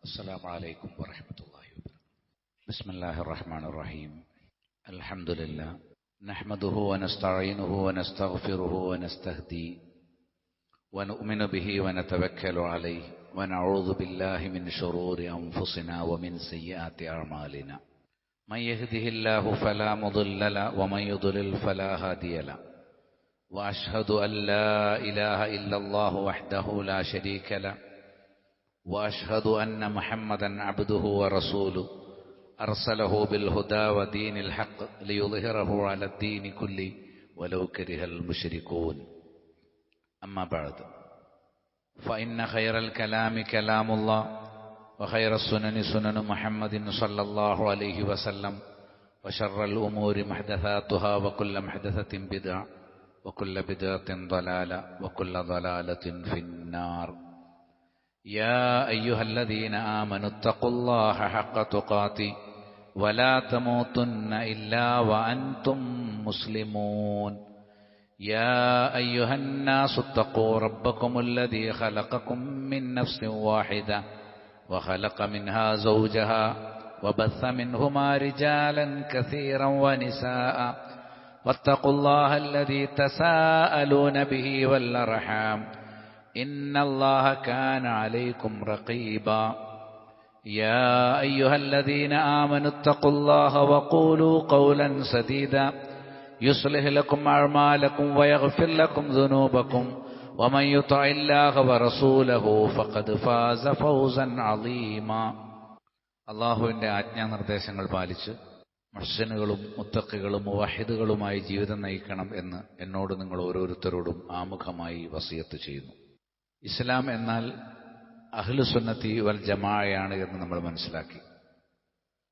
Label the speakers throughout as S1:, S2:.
S1: السلام عليكم ورحمة الله وبركاته. بسم الله الرحمن الرحيم. الحمد لله نحمده ونستعينه ونستغفره ونستهديه ونؤمن به ونتوكل عليه ونعوذ بالله من شرور أنفسنا ومن سيئات أعمالنا. من يهده الله فلا مضل له ومن يضلل فلا هادي له. وأشهد أن لا إله إلا الله وحده لا شريك له وأشهد أن محمدا عبده ورسوله أرسله بالهدى ودين الحق ليظهره على الدين كله ولو كره المشركون. أما بعد فإن خير الكلام كلام الله وخير السنن سنن محمد صلى الله عليه وسلم وشر الأمور محدثاتها وكل محدثة بدعة وكل بدعة ضلالة وكل ضلالة في النار. يا أيها الذين آمنوا اتقوا الله حق تقاته ولا تموتن إلا وأنتم مسلمون. يا أيها الناس اتقوا ربكم الذي خلقكم من نفس واحدة وخلق منها زوجها وبث منهما رجالا كثيرا ونساء واتقوا الله الذي تساءلون به والأرحام إن الله كان عليكم رقيبا. يا أيها الذين آمنوا اتقوا الله وقولوا قولا سديدا يصلح لكم أعمالكم ويغفر لكم ذنوبكم ومن يطع الله ورسوله فقد فاز فوزا عظيما. അള്ളാഹുവിൻ്റെ ആജ്ഞാനിർദ്ദേശങ്ങൾ പാലിച്ച് മുഹ്സിനുകളും മുത്തഖികളും മുവഹിദുകളുമായി ജീവിതം നയിക്കണം എന്ന് എന്നോട് നിങ്ങൾ ഓരോരുത്തരോടും ആമുഖമായി വസിയത്ത് ചെയ്യുന്നു. ഇസ്ലാം എന്നാൽ അഹ്ലുസുന്നത്തി വൽ ജമാഅയാണ് എന്ന് നമ്മൾ മനസ്സിലാക്കി.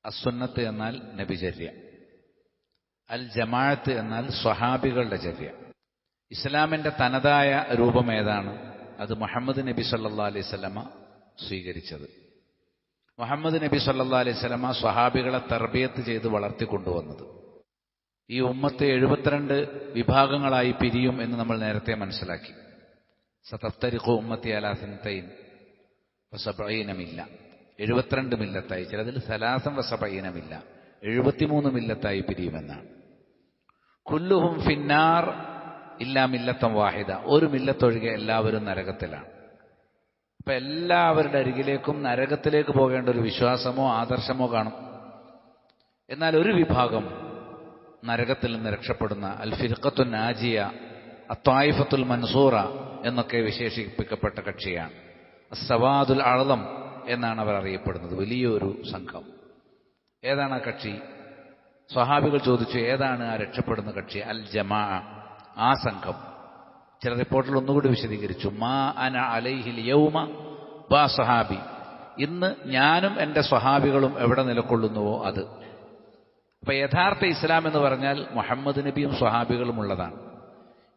S1: അസുന്നത്ത് എന്നാൽ നബിചര്യ, അൽ ജമാഅത്ത് എന്നാൽ സ്വഹാബികളുടെ ചര്യ. ഇസ്ലാമിൻ്റെ തനതായ രൂപം ഏതാണ്? അത് മുഹമ്മദ് നബി സല്ലല്ലാഹു അലൈഹി വസല്ലമ സ്വീകരിച്ചത്. മുഹമ്മദ് നബി സല്ലല്ലാഹു അലൈഹി വസല്ലമ സ്വഹാബികളെ തർബിയത്ത് ചെയ്ത് വളർത്തിക്കൊണ്ടുവന്നത്. ഈ ഉമ്മത്ത് 72 വിഭാഗങ്ങളായി പിരിയും എന്ന് നമ്മൾ നേരത്തെ മനസ്സിലാക്കി. സതഫ്തരിഖു ഉമ്മത്തി അലാ സിൻതൈൻ വസബഈന മില്ല, 72 മില്ലത്തായി, ചിലതിൽ സലാസൻ വസബഈന മില്ല, 73 മില്ലത്തായി പിരിയുമെന്നാണ്. കുല്ലുഹും ഫിന്നാർ ഇല്ലാ മില്ലത്തൻ വാഹിദ, ഒരു മില്ലത്തൊഴികെ എല്ലാവരും നരകത്തിലാണ്. അപ്പൊ എല്ലാവരുടെ അരികിലേക്കും നരകത്തിലേക്ക് പോകേണ്ട ഒരു വിശ്വാസമോ ആദർശമോ കാണും. എന്നാൽ ഒരു വിഭാഗം നരകത്തിൽ നിന്ന് രക്ഷപ്പെടുന്ന അൽ ഫിർഖത്തുൻ നാജിയ, അത്വായിഫത്തുൽ മൻസൂറ എന്നൊക്കെ വിശേഷിപ്പിക്കപ്പെട്ട കക്ഷിയാണ്. അസ്സവാദുൽ അഅ്ളം എന്നാണ് അവർ അറിയപ്പെടുന്നത്, വലിയൊരു സംഘം. ഏതാണ് ആ കക്ഷി? സ്വഹാബികൾ ചോദിച്ചു, ഏതാണ് ആ രക്ഷപ്പെടുന്ന കക്ഷി? അൽ ജമാഅ, ആ സംഘം. ചില റിപ്പോർട്ടിൽ ഒന്നുകൂടി വിശദീകരിച്ചു, മാ അന അലൈഹിൽ യൗമ വാ സ്വഹാബി, ഇന്ന് ഞാനും എൻ്റെ സ്വഹാബികളും എവിടെ നിലകൊള്ളുന്നുവോ അത്. അപ്പൊ യഥാർത്ഥ ഇസ്ലാം എന്ന് പറഞ്ഞാൽ മുഹമ്മദ് നബിയും സ്വഹാബികളും ഉള്ളതാണ്.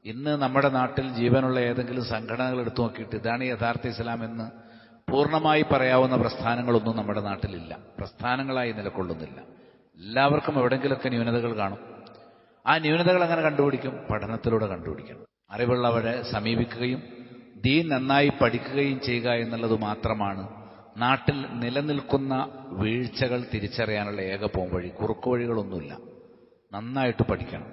S1: ഇന്ന് നമ്മുടെ നാട്ടിൽ ജീവനുള്ള ഏതെങ്കിലും സംഘടനകൾ എടുത്തു നോക്കിയിട്ട് ഇതാണ് യഥാർത്ഥ ഇസ്ലാം എന്ന് പൂർണ്ണമായി പറയാവുന്ന പ്രസ്ഥാനങ്ങളൊന്നും നമ്മുടെ നാട്ടിലില്ല, പ്രസ്ഥാനങ്ങളായി നിലകൊള്ളുന്നില്ല. എല്ലാവർക്കും എവിടെയെങ്കിലുമൊക്കെ ന്യൂനതകൾ കാണും. ആ ന്യൂനതകൾ അങ്ങനെ കണ്ടുപിടിക്കും, പഠനത്തിലൂടെ കണ്ടുപിടിക്കണം. അറിവുള്ളവരെ സമീപിക്കുകയും ദീൻ നന്നായി പഠിക്കുകയും ചെയ്യുക എന്നുള്ളത് മാത്രമാണ് നാട്ടിൽ നിലനിൽക്കുന്ന വീഴ്ചകൾ തിരിച്ചറിയാനുള്ള ഏക പോംവഴി. കുറുക്കുവഴികളൊന്നുമില്ല, നന്നായിട്ട് പഠിക്കണം.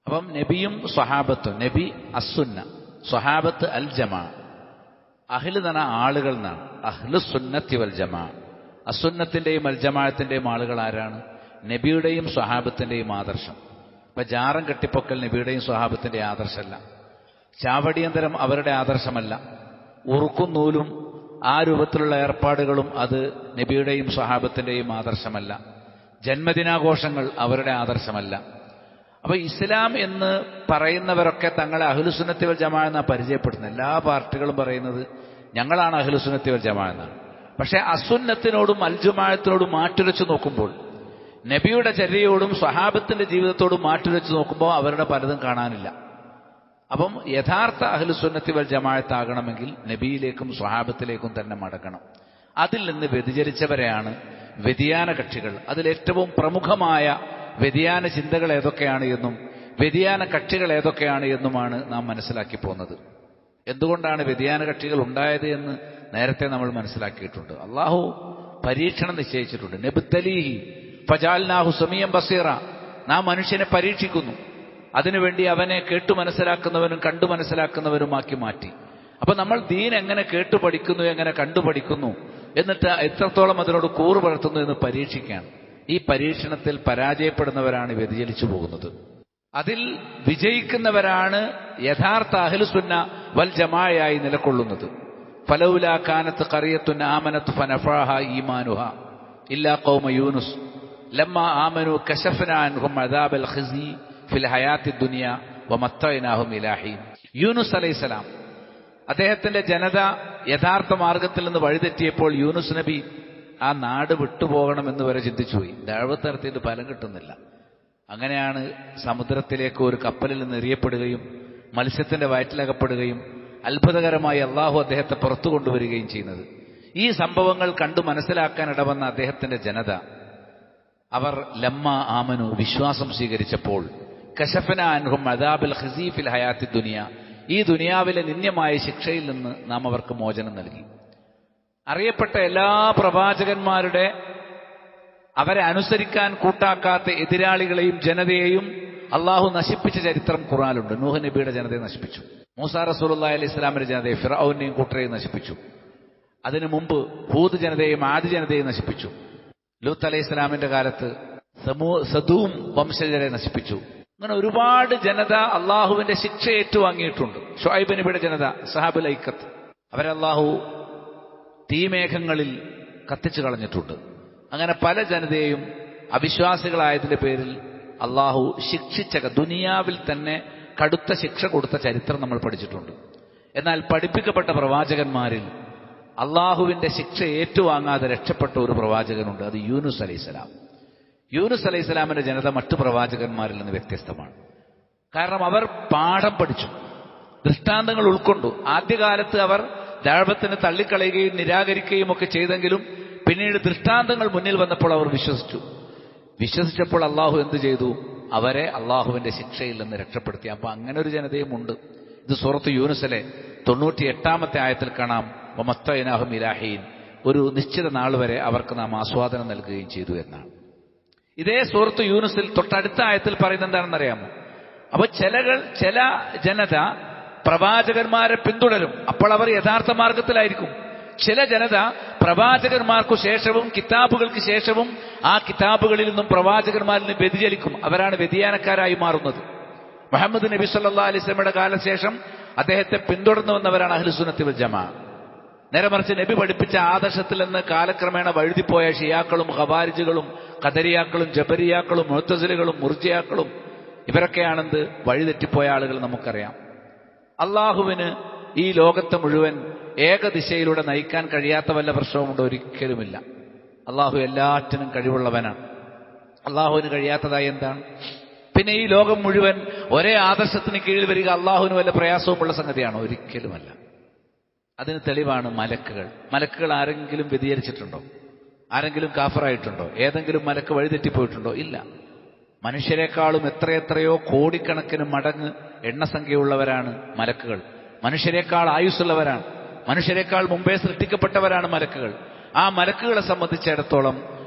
S1: അപ്പം നബിയും സ്വഹാബത്തും, നബി അസുന്ന, സ്വഹാബത്ത് അൽ ജമാ. അഹ്ല് എന്ന ആളുകൾ എന്നാണ്, അഹ്ലു സുന്നത്തി വൽ ജമാ. അസുന്നത്തിന്റെയും അൽ ജമാഅത്തിന്റെയും ആളുകൾ ആരാണ്? നബിയുടെയും സ്വഹാബത്തിന്റെയും ആദർശം. ഇപ്പൊ ജാറം കെട്ടിപ്പൊക്കൽ നബിയുടെയും സ്വഹാബത്തിന്റെ ആദർശമല്ല, ചാവടിയന്തരം അവരുടെ ആദർശമല്ല, ഉറുക്കും നൂലും ആ രൂപത്തിലുള്ള ഏർപ്പാടുകളും അത് നബിയുടെയും സ്വഹാബത്തിന്റെയും ആദർശമല്ല, ജന്മദിനാഘോഷങ്ങൾ അവരുടെ ആദർശമല്ല. അപ്പൊ ഇസ്ലാം എന്ന് പറയുന്നവരൊക്കെ തങ്ങളെ അഹ്ലുസുന്നത്തി വൽ ജമാഅ എന്നാണ് പരിചയപ്പെടുന്നത്. എല്ലാ പാർട്ടികളും പറയുന്നത് ഞങ്ങളാണ് അഹ്ലുസുന്നത്തി വൽ ജമാഅ എന്നാണ്. പക്ഷെ അസുന്നത്തിനോടും അൽ ജമാഅത്തിനോടും മാറ്റുരച്ച് നോക്കുമ്പോൾ, നബിയുടെ ചര്യയോടും സ്വഹാബത്തിന്റെ ജീവിതത്തോടും മാറ്റുരച്ച് നോക്കുമ്പോൾ അവരുടെ പലതും കാണാനില്ല. അപ്പം യഥാർത്ഥ അഹ്ലുസുന്നത്തി വൽ ജമാഅത്താകണമെങ്കിൽ നബിയിലേക്കും സ്വഹാബത്തിലേക്കും തന്നെ മടങ്ങണം. അതിൽ നിന്ന് വ്യതിചരിച്ചവരെയാണ് വ്യതിയാന കക്ഷികൾ. അതിലേറ്റവും പ്രമുഖമായ വ്യതിയാന ചിന്തകൾ ഏതൊക്കെയാണ് എന്നും വ്യതിയാന കക്ഷികൾ ഏതൊക്കെയാണ് എന്നുമാണ് നാം മനസ്സിലാക്കി പോകുന്നത്. എന്തുകൊണ്ടാണ് വ്യതിയാന കക്ഷികൾ ഉണ്ടായത് എന്ന് നേരത്തെ നമ്മൾ മനസ്സിലാക്കിയിട്ടുണ്ട്. അള്ളാഹു പരീക്ഷണം നിശ്ചയിച്ചിട്ടുണ്ട്. നബ്തലീഹി ഫജഅൽനാഹു സമീഅൻ ബസീറ. നാം മനുഷ്യനെ പരീക്ഷിക്കുന്നു, അതിനുവേണ്ടി അവനെ കേട്ടു മനസ്സിലാക്കുന്നവനും കണ്ടു മനസ്സിലാക്കുന്നവനുമാക്കി മാറ്റി. അപ്പൊ നമ്മൾ ദീൻ എങ്ങനെ കേട്ടു പഠിക്കുന്നു, എങ്ങനെ കണ്ടു പഠിക്കുന്നു, എന്നിട്ട് എത്രത്തോളം അതിനോട് കൂറ് പുലർത്തുന്നു എന്ന് പരീക്ഷിക്കാൻ. ഈ പരീക്ഷണത്തിൽ പരാജയപ്പെടുന്നവരാണ് വ്യതിചലിച്ചു പോകുന്നത്. അതിൽ വിജയിക്കുന്നവരാണ് യഥാർത്ഥ അഹ്ലുസുന്ന വൽ ജമാഅയായി നിലകൊള്ളുന്നത്. ഫലൗലാ കാനത്ത് ഖറിയത്തുൻ ആമനത്ത് ഫനഫഅഹ ഈമാനുഹാ ഇല്ലാ ഖൗമ യൂനുസ് ലമ്മാ ആമനു കശഫനാ അൻഹും അദാബൽ ഖിസി ഫിൽ ഹയാത്തി ദുനിയ വമത്തഅനാഹും ഇലാ ഹീൻ. യൂനുസ് അലൈഹിസ്സലാം, അദ്ദേഹത്തിന്റെ ജനത യഥാർത്ഥ മാർഗത്തിൽ നിന്ന് വഴിതെറ്റിയപ്പോൾ യൂനുസ് നബി ആ നാട് വിട്ടുപോകണമെന്ന് വരെ ചിന്തിച്ചുപോയി. ദഅവത്ത് നടത്തിയിട്ട് ഫലം കിട്ടുന്നില്ല. അങ്ങനെയാണ് സമുദ്രത്തിലേക്ക് ഒരു കപ്പലിൽ നിന്ന് എറിയപ്പെടുകയും മത്സ്യത്തിന്റെ വയറ്റിലകപ്പെടുകയും അത്ഭുതകരമായി അള്ളാഹു അദ്ദേഹത്തെ പുറത്തു കൊണ്ടുവരികയും ചെയ്യുന്നത്. ഈ സംഭവങ്ങൾ കണ്ടു മനസ്സിലാക്കാൻ ഇടവന്ന അദ്ദേഹത്തിന്റെ ജനത, അവർ ലമ്മ ആമനു വിശ്വാസം സ്വീകരിച്ചപ്പോൾ കശഫന അൻഹും അദാബൽ ഖിസി ഫിൽ ഹയാത്തി ദുനിയ, ഈ ദുനിയാവിലെ നിന്ദ്യമായ ശിക്ഷയിൽ നിന്ന് നാം അവർക്ക് മോചനം നൽകി. അറിയപ്പെട്ട എല്ലാ പ്രവാചകന്മാരുടെ അവരെ അനുസരിക്കാൻ കൂട്ടാക്കാത്ത എതിരാളികളെയും ജനതയെയും അള്ളാഹു നശിപ്പിച്ച ചരിത്രം ഖുർആനിലുണ്ട്. നൂഹ് നബിയുടെ ജനതയെ നശിപ്പിച്ചു. മൂസാ റസൂലുള്ളാഹി അലൈഹി സ്വലാമിന്റെ ജനതയെ, ഫിർഔനെയും കൂട്ടരെയും നശിപ്പിച്ചു. അതിനു മുമ്പ് ഹൂദ് ജനതയെയും ആദി ജനതയെയും നശിപ്പിച്ചു. ലൂത്ത് അലൈഹി സ്വലാമിന്റെ കാലത്ത് സദൂം വംശജരെ നശിപ്പിച്ചു. അങ്ങനെ ഒരുപാട് ജനത അള്ളാഹുവിന്റെ ശിക്ഷ ഏറ്റുവാങ്ങിയിട്ടുണ്ട്. ഷുഐബ് നബിയുടെ ജനത, സഹാബുൽ ഐക്കത്ത്, അവരെ അള്ളാഹു തീമേഘങ്ങളിൽ കത്തിച്ചു കളഞ്ഞിട്ടുണ്ട്. അങ്ങനെ പല ജനതയെയും അവിശ്വാസികളായതിന്റെ പേരിൽ അള്ളാഹു ശിക്ഷിച്ച, ദുനിയാവിൽ തന്നെ കടുത്ത ശിക്ഷ കൊടുത്ത ചരിത്രം നമ്മൾ പഠിച്ചിട്ടുണ്ട്. എന്നാൽ പഠിപ്പിക്കപ്പെട്ട പ്രവാചകന്മാരിൽ അള്ളാഹുവിന്റെ ശിക്ഷ ഏറ്റുവാങ്ങാതെ രക്ഷപ്പെട്ട ഒരു പ്രവാചകനുണ്ട്. അത് യൂനുസ് അലൈഹിസ്സലാം. യൂനുസ് അലൈഹിസ്സലാമിന്റെ ജനത മറ്റു പ്രവാചകന്മാരിൽ നിന്ന് വ്യത്യസ്തമാണ്. കാരണം അവർ പാഠം പഠിച്ചു, ദൃഷ്ടാന്തങ്ങൾ ഉൾക്കൊണ്ടു. ആദ്യകാലത്ത് അവർ ദഅവത്തിനെ തള്ളിക്കളയുകയും നിരാകരിക്കുകയും ഒക്കെ ചെയ്തെങ്കിലും പിന്നീട് ദൃഷ്ടാന്തങ്ങൾ മുന്നിൽ വന്നപ്പോൾ അവർ വിശ്വസിച്ചപ്പോൾ അള്ളാഹു എന്ത് ചെയ്തു? അവരെ അള്ളാഹുവിന്റെ ശിക്ഷയിൽ നിന്ന് രക്ഷപ്പെടുത്തി. അപ്പൊ അങ്ങനെ ഒരു ജനതയും ഉണ്ട്. ഇത് സൂറത്ത് യൂനുസിലെ 98-ാമത്തെ ആയത്തിൽ കാണാം. വമത്തഅനാഹും ഇലാ ഹീൻ, ഒരു നിശ്ചിത നാൾ വരെ അവർക്ക് നാം ആസ്വാദനം നൽകുകയും ചെയ്തു എന്നാണ്. ഇതേ സൂറത്ത് യൂനുസിൽ തൊട്ടടുത്ത ആയത്തിൽ പറയുന്നത് എന്താണെന്നറിയാമോ? അപ്പൊ ചില ജനത പ്രവാചകന്മാരെ പിന്തുടരും, അപ്പോൾ അവർ യഥാർത്ഥ മാർഗത്തിലായിരിക്കും. ചില ജനത പ്രവാചകന്മാർക്കു ശേഷവും കിതാബുകൾക്ക് ശേഷവും ആ കിതാബുകളിൽ നിന്നും പ്രവാചകന്മാരിൽ നിന്ന് വ്യതിചലിക്കും. അവരാണ് വ്യതിയാനക്കാരായി മാറുന്നത്. മുഹമ്മദ് നബി സല്ലല്ലാഹു അലൈഹി വസല്ലമയുടെ കാലശേഷം അദ്ദേഹത്തെ പിന്തുടർന്നു വന്നവരാണ് അഹ്ലുസുന്നത്തി വൽ ജമാഅ. നേരെ മറിച്ച് നബി പഠിപ്പിച്ച ആദർശത്തിൽ നിന്ന് കാലക്രമേണ വഴുതിപ്പോയ ഷിയാക്കളും ഖവാരിജുകളും ഖദരിയാക്കളും ജബരിയാക്കളും മുഅ്തസിലികളും മുർജിയാക്കളും ഇവരൊക്കെയാണെന്ത് വഴിതെറ്റിപ്പോയ ആളുകൾ നമുക്കറിയാം. അള്ളാഹുവിന് ഈ ലോകത്തെ മുഴുവൻ ഏകദിശയിലൂടെ നയിക്കാൻ കഴിയാത്ത വല്ല പ്രശ്നവുമുണ്ടോ? ഒരിക്കലുമില്ല. അള്ളാഹു എല്ലാറ്റിനും കഴിവുള്ളവനാണ്. അള്ളാഹുവിന് കഴിയാത്തതായി എന്താണ്? പിന്നെ ഈ ലോകം മുഴുവൻ ഒരേ ആദർശത്തിന് കീഴിൽ വരിക അള്ളാഹുവിന് വല്ല പ്രയാസവുമുള്ള സംഗതിയാണോ? ഒരിക്കലുമല്ല. അതിന് തെളിവാണ് മലക്കുകൾ ആരെങ്കിലും വ്യതിചരിച്ചിട്ടുണ്ടോ? ആരെങ്കിലും കാഫറായിട്ടുണ്ടോ? ഏതെങ്കിലും മലക്ക് വഴിതെറ്റിപ്പോയിട്ടുണ്ടോ? ഇല്ല. മനുഷ്യരെക്കാളും എത്രയെത്രയോ കോടിക്കണക്കിന് മടങ്ങ് എണ്ണസംഖ്യയുള്ളവരാണ് മലക്കുകൾ. മനുഷ്യരെക്കാൾ ആയുസ്സുള്ളവരാണ്. മനുഷ്യരെക്കാൾ മുമ്പേ സൃഷ്ടിക്കപ്പെട്ടവരാണ് മലക്കുകൾ. ആ മലക്കുകളെ സംബന്ധിച്ചിടത്തോളം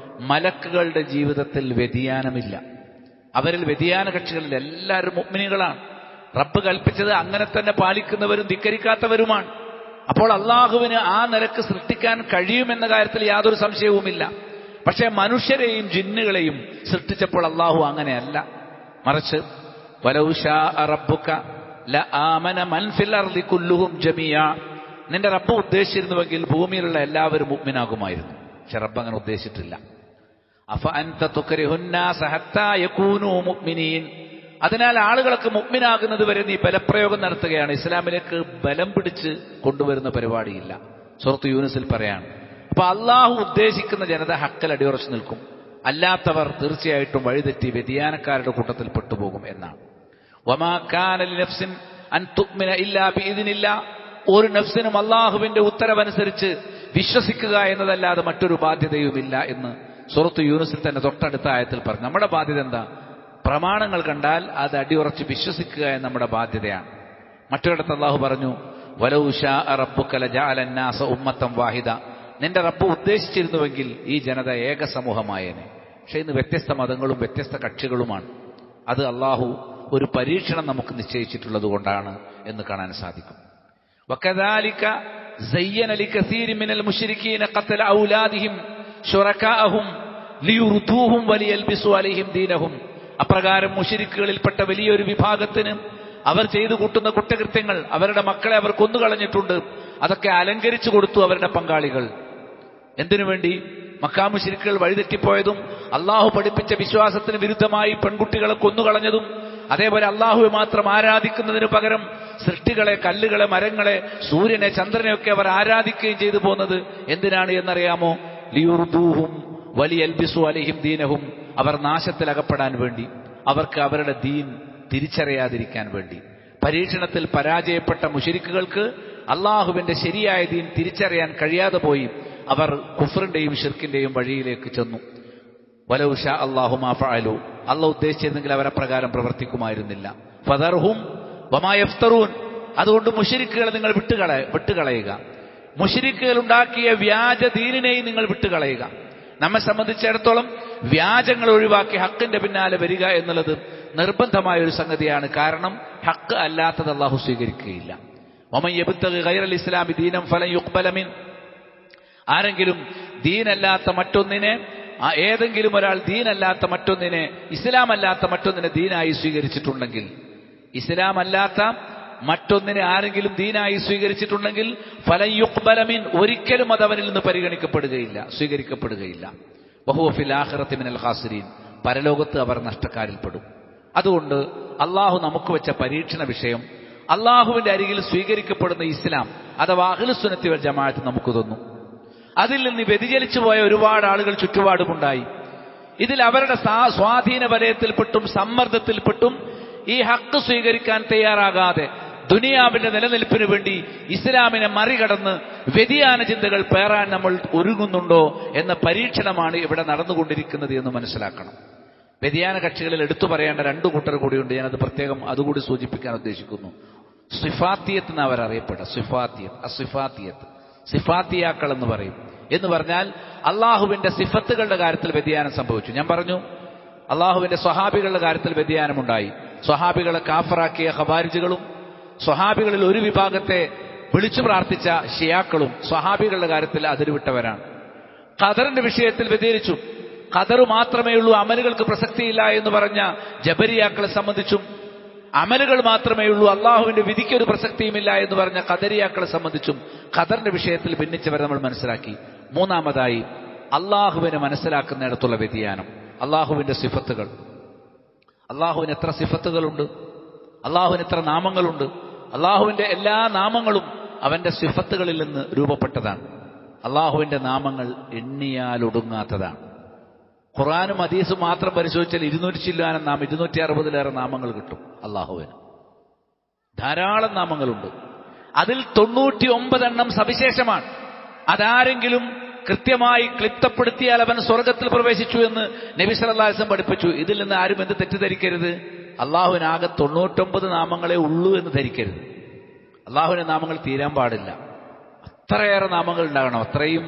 S1: മലക്കുകളുടെ ജീവിതത്തിൽ വ്യതിയാനമില്ല. അവരിൽ വ്യതിയാന കക്ഷികളിൽ എല്ലാവരും മുഅ്മിനീകളാണ്. റബ്ബ് കൽപ്പിച്ചത് അങ്ങനെ തന്നെ പാലിക്കുന്നവരും ധിക്കരിക്കാത്തവരുമാണ്. അപ്പോൾ അള്ളാഹുവിന് ആ നിലക്ക് സൃഷ്ടിക്കാൻ കഴിയുമെന്ന കാര്യത്തിൽ യാതൊരു സംശയവുമില്ല. പക്ഷേ മനുഷ്യരെയും ജിന്നുകളെയും സൃഷ്ടിച്ചപ്പോൾ അള്ളാഹു അങ്ങനെയല്ല. മറിച്ച് വലൗ ശാഅ റബ്ബുക ലആമന മൻ ഫിൽ അർളി കുല്ലുഹും ജമീഅ, നിന്റെ റബ്ബ് ഉദ്ദേശിച്ചിരുന്നുവെങ്കിൽ ഭൂമിയിലുള്ള എല്ലാവരും മുഅ്മിനാകുമായിരുന്നു. പക്ഷെ റബ്ബ് അങ്ങനെ ഉദ്ദേശിച്ചിട്ടില്ല. അഫ അൻത തുക്രിഹുന്നാസ ഹത്താ യകൂനൂ മുഅ്മിനീൻ, അതിനാൽ ആളുകളൊക്കെ മുഅ്മിനാകുന്നത് വരെ നീ ബലപ്രയോഗം നടത്തുകയാണ്. ഇസ്ലാമിലേക്ക് ബലം പിടിച്ച് കൊണ്ടുവരുന്ന പരിപാടിയില്ല. സൂറത്ത് യൂനുസിൽ പറയാണ്. അപ്പൊ അള്ളാഹു ഉദ്ദേശിക്കുന്ന ജനത ഹക്കിൽ അടിയുറച്ചു നിൽക്കും. അല്ലാത്തവർ തീർച്ചയായിട്ടും വഴിതെറ്റി വ്യതിയാനക്കാരുടെ കൂട്ടത്തിൽ പെട്ടുപോകും എന്നാണ്. വമാ കാന ലിനഫ്സിൻ അൻ തുഅ്മിന ഇല്ലാ ബിഇദ്നില്ലാ, ഒരു നഫ്സിനും അള്ളാഹുവിന്റെ ഉത്തരവനുസരിച്ച് വിശ്വസിക്കുക എന്നതല്ലാതെ മറ്റൊരു ബാധ്യതയുമില്ല എന്ന് സൂറത്ത് യൂനുസിൽ തന്നെ തൊട്ടടുത്ത ആയത്തിൽ പറഞ്ഞു. നമ്മുടെ ബാധ്യത എന്താ? പ്രമാണങ്ങൾ കണ്ടാൽ അത് അടിയുറച്ച് വിശ്വസിക്കുക എന്ന നമ്മുടെ ബാധ്യതയാണ്. മറ്റൊരിടത്ത് അള്ളാഹു പറഞ്ഞു വലൗ ശാഅ റബ്ബുക ലജഅല അന്നാസ ഉമ്മത്തൻ വാഹിദ, നിന്റെ റബ്ബ് ഉദ്ദേശിച്ചിരുന്നുവെങ്കിൽ ഈ ജനത ഏക സമൂഹമായേനെ. പക്ഷെ ഇന്ന് വ്യത്യസ്ത മതങ്ങളും വ്യത്യസ്ത കക്ഷികളുമാണ്. അത് അള്ളാഹു ഒരു പരീക്ഷണം നമുക്ക് നിശ്ചയിച്ചിട്ടുള്ളത് കൊണ്ടാണ് എന്ന് കാണാൻ സാധിക്കും. വകദാലിക സയ്യന ലികസീരി മിനൽ മുശ്രിക്കീന ഖത്ല ഔലാദിഹിം ശുറകാഅഹും ലിയുർദൂഹും വലിയൽബിസു അലൈഹിം ദീനഹും. അപ്രകാരം മുശ്രിക്കുകളിൽപ്പെട്ട വലിയൊരു വിഭാഗത്തിന് അവർ ചെയ്തു കൂട്ടുന്ന കുറ്റകൃത്യങ്ങൾ, അവരുടെ മക്കളെ അവർ കൊന്നുകളഞ്ഞിട്ടുണ്ട്, അതൊക്കെ അലങ്കരിച്ചു കൊടുത്തു അവരുടെ പങ്കാളികൾ. എന്തിനു വേണ്ടി? മക്കാ മുശ്രിക്കുകൾ വഴിതെറ്റിപ്പോയതും അള്ളാഹു പഠിപ്പിച്ച വിശ്വാസത്തിന് വിരുദ്ധമായി പെൺകുട്ടികളെ കൊന്നുകളഞ്ഞതും, അതേപോലെ അള്ളാഹുവെ മാത്രം ആരാധിക്കുന്നതിന് പകരം സൃഷ്ടികളെ, കല്ലുകളെ, മരങ്ങളെ, സൂര്യനെ, ചന്ദ്രനെയൊക്കെ അവർ ആരാധിക്കുകയും ചെയ്തു പോകുന്നത് എന്തിനാണ് എന്നറിയാമോ? ലിയുർദൂഹും വലിയൽബിസു അലൈഹിം ദീനഹും, അവർ നാശത്തിലകപ്പെടാൻ വേണ്ടി, അവർക്ക് അവരുടെ ദീൻ തിരിച്ചറിയാതിരിക്കാൻ വേണ്ടി. പരീക്ഷണത്തിൽ പരാജയപ്പെട്ട മുശ്രിക്കുകൾക്ക് അള്ളാഹുവിന്റെ ശരിയായ ദീൻ തിരിച്ചറിയാൻ കഴിയാതെ പോയി. അവർ കുഫറിന്റെയും ഷിർക്കിന്റെയും വഴിയിലേക്ക് ചെന്നു. വലൗ ശാ അല്ലാഹു മാ ഫഅലു, അല്ലാഹു ഉദ്ദേശിച്ചിരുന്നെങ്കിൽ അവരെ പ്രകാരം പ്രവർത്തിക്കുമായിരുന്നില്ല. ഫദർഹും വമാ യഫ്തറൂൻ, അതുകൊണ്ട് മുശ്രിക്കുകളെ നിങ്ങൾ വിട്ടുകളയുക. മുശ്രിക്കുകൾ ഉണ്ടാക്കിയ വ്യാജ ദീനിനെയും നിങ്ങൾ വിട്ടുകളയുക. നമ്മെ സംബന്ധിച്ചിടത്തോളം വ്യാജങ്ങൾ ഒഴിവാക്കി ഹക്കിന്റെ പിന്നാലെ വരിക എന്നുള്ളത് നിർബന്ധമായ ഒരു സംഗതിയാണ്. കാരണം ഹക്ക് അല്ലാത്തത് അള്ളാഹു സ്വീകരിക്കുകയില്ല. വമൻ യബ്തഗി ഗൈറൽ ഇസ്ലാമി ദീനൻ ഫലൻ യുഖ്ബല മിൻ, ആരെങ്കിലും ദീനല്ലാത്ത മറ്റൊന്നിനെ, ഏതെങ്കിലും ഒരാൾ ദീനല്ലാത്ത മറ്റൊന്നിനെ, ഇസ്ലാമല്ലാത്ത മറ്റൊന്നിനെ ദീനായി സ്വീകരിച്ചിട്ടുണ്ടെങ്കിൽ, ഇസ്ലാമല്ലാത്ത മറ്റൊന്നിനെ ആരെങ്കിലും ദീനായി സ്വീകരിച്ചിട്ടുണ്ടെങ്കിൽ ഫലൻ യുഖ്ബല മിൻ, ഒരിക്കലും അത് അവനിൽ നിന്ന് പരിഗണിക്കപ്പെടുകയില്ല, സ്വീകരിക്കപ്പെടുകയില്ല. വഹുവ ഫിൽ ആഖിറതി മിനൽ ഖാസിരീൻ, പരലോകത്ത് അവർ നഷ്ടക്കാരിൽപ്പെടും. അതുകൊണ്ട് അള്ളാഹു നമുക്ക് വെച്ച പരീക്ഷണ വിഷയം അള്ളാഹുവിന്റെ അരികിൽ സ്വീകരിക്കപ്പെടുന്ന ഇസ്ലാം അഥവാ അഹ്ലുസുന്നത്തി വൽ ജമാഅത്ത് നമുക്ക് തന്നു. അതിൽ നിന്ന് വ്യതിചലിച്ചു പോയ ഒരുപാട് ആളുകൾ ചുറ്റുപാടുമുണ്ടായി. ഇതിൽ അവരുടെ സ്വാധീന വലയത്തിൽപ്പെട്ടും സമ്മർദ്ദത്തിൽപ്പെട്ടും ഈ ഹക്ക് സ്വീകരിക്കാൻ തയ്യാറാകാതെ ദുനിയാവിന്റെ നിലനിൽപ്പിന് വേണ്ടി ഇസ്ലാമിനെ മറികടന്ന് വ്യതിയാന ചിന്തകൾ പേറാൻ നമ്മൾ ഒരുങ്ങുന്നുണ്ടോ എന്ന പരീക്ഷണമാണ് ഇവിടെ നടന്നുകൊണ്ടിരിക്കുന്നത് എന്ന് മനസ്സിലാക്കണം. വ്യതിയാന കക്ഷികളിൽ എടുത്തു പറയേണ്ട രണ്ടു കൂട്ടർ കൂടിയുണ്ട്. ഞാനത് പ്രത്യേകം അതുകൂടി സൂചിപ്പിക്കാൻ ഉദ്ദേശിക്കുന്നു. സിഫാത്തിയത്ത് എന്ന് അവരറിയപ്പെടുക. സിഫാത്തിയത്ത്, സിഫാത്തിയാക്കൾ എന്ന് പറയും. എന്ന് പറഞ്ഞാൽ അള്ളാഹുവിന്റെ സിഫത്തുകളുടെ കാര്യത്തിൽ വ്യതിയാനം സംഭവിച്ചു. ഞാൻ പറഞ്ഞു, അള്ളാഹുവിന്റെ സ്വഹാബികളുടെ കാര്യത്തിൽ വ്യതിയാനമുണ്ടായി. സ്വഹാബികളെ കാഫറാക്കിയ ഖവാരിജുകളും സ്വഹാബികളിൽ ഒരു വിഭാഗത്തെ വിളിച്ചു പ്രാർത്ഥിച്ച ഷിയാക്കളും സ്വഹാബികളുടെ കാര്യത്തിൽ അതിരുവിട്ടവരാണ്. ഖദറിന്റെ വിഷയത്തിൽ വ്യതിരിച്ചു. ഖദർ മാത്രമേ ഉള്ളൂ, അമലുകൾക്ക് പ്രസക്തിയില്ല എന്ന് പറഞ്ഞ ജബരിയാക്കളെ സംബന്ധിച്ചും, അമലുകൾ മാത്രമേ ഉള്ളൂ, അള്ളാഹുവിന്റെ വിധിക്കൊരു പ്രസക്തിയുമില്ല എന്ന് പറഞ്ഞ ഖദരിയാക്കളെ സംബന്ധിച്ചും ഖദറിന്റെ വിഷയത്തിൽ ഭിന്നിച്ചവരെ നമ്മൾ മനസ്സിലാക്കി. മൂന്നാമതായി അള്ളാഹുവിനെ മനസ്സിലാക്കുന്നിടത്തുള്ള വ്യതിയാനം, അള്ളാഹുവിന്റെ സിഫത്തുകൾ. അള്ളാഹുവിന് എത്ര സിഫത്തുകളുണ്ട്, അള്ളാഹുവിന് എത്ര നാമങ്ങളുണ്ട്. അള്ളാഹുവിന്റെ എല്ലാ നാമങ്ങളും അവന്റെ സിഫത്തുകളിൽ നിന്ന് രൂപപ്പെട്ടതാണ്. അള്ളാഹുവിന്റെ നാമങ്ങൾ എണ്ണിയാലൊടുങ്ങാത്തതാണ്. ഖുർആനും ഹദീസും മാത്രം പരിശോധിച്ചാൽ 200 ചില്ലാനം 260-ലേറെ നാമങ്ങൾ കിട്ടും. അള്ളാഹുവിന് ധാരാളം നാമങ്ങളുണ്ട്. അതിൽ 99 സവിശേഷമാണ്. അതാരെങ്കിലും കൃത്യമായി ക്ലിപ്തപ്പെടുത്തിയാൽ അവൻ സ്വർഗത്തിൽ പ്രവേശിച്ചു എന്ന് നബി സല്ലല്ലാഹു അലൈഹി വസല്ലം പഠിപ്പിച്ചു. ഇതിൽ നിന്ന് ആരും എന്ത് തെറ്റിദ്ധരിക്കരുത്, അള്ളാഹുവിനാകെ 99 നാമങ്ങളെ ഉള്ളൂ എന്ന് ധരിക്കരുത്. അള്ളാഹുവിന്റെ നാമങ്ങൾ തീരാൻ പാടില്ല. അത്രയേറെ നാമങ്ങൾ ഉണ്ടാകണം. അത്രയും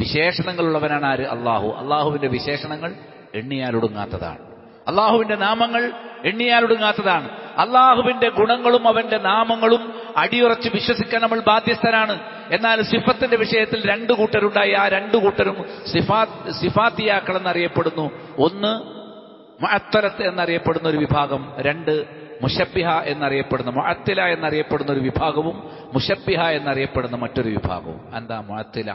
S1: വിശേഷണങ്ങളുള്ളവനാണ് ആര്? അള്ളാഹു. അള്ളാഹുവിന്റെ വിശേഷണങ്ങൾ എണ്ണിയാലൊടുങ്ങാത്തതാണ്. അള്ളാഹുവിന്റെ നാമങ്ങൾ എണ്ണിയാലൊടുങ്ങാത്തതാണ്. അള്ളാഹുവിന്റെ ഗുണങ്ങളും അവന്റെ നാമങ്ങളും അടിയുറച്ച് വിശ്വസിക്കാൻ നമ്മൾ ബാധ്യസ്ഥരാണ്. എന്നാൽ സിഫത്തിന്റെ വിഷയത്തിൽ 2 കൂട്ടരുണ്ടായി. ആ 2 കൂട്ടരും സിഫാത്തിയാക്കൾ എന്നറിയപ്പെടുന്നു. ഒന്ന് മുഅത്തലത്ത് എന്നറിയപ്പെടുന്ന ഒരു വിഭാഗം, 2 മുശബ്ബിഹ എന്നറിയപ്പെടുന്ന മുഅത്തില എന്നറിയപ്പെടുന്ന ഒരു വിഭാഗവും മുശബ്ബിഹ എന്നറിയപ്പെടുന്ന മറ്റൊരു വിഭാഗവും. എന്താ മുഅത്തില?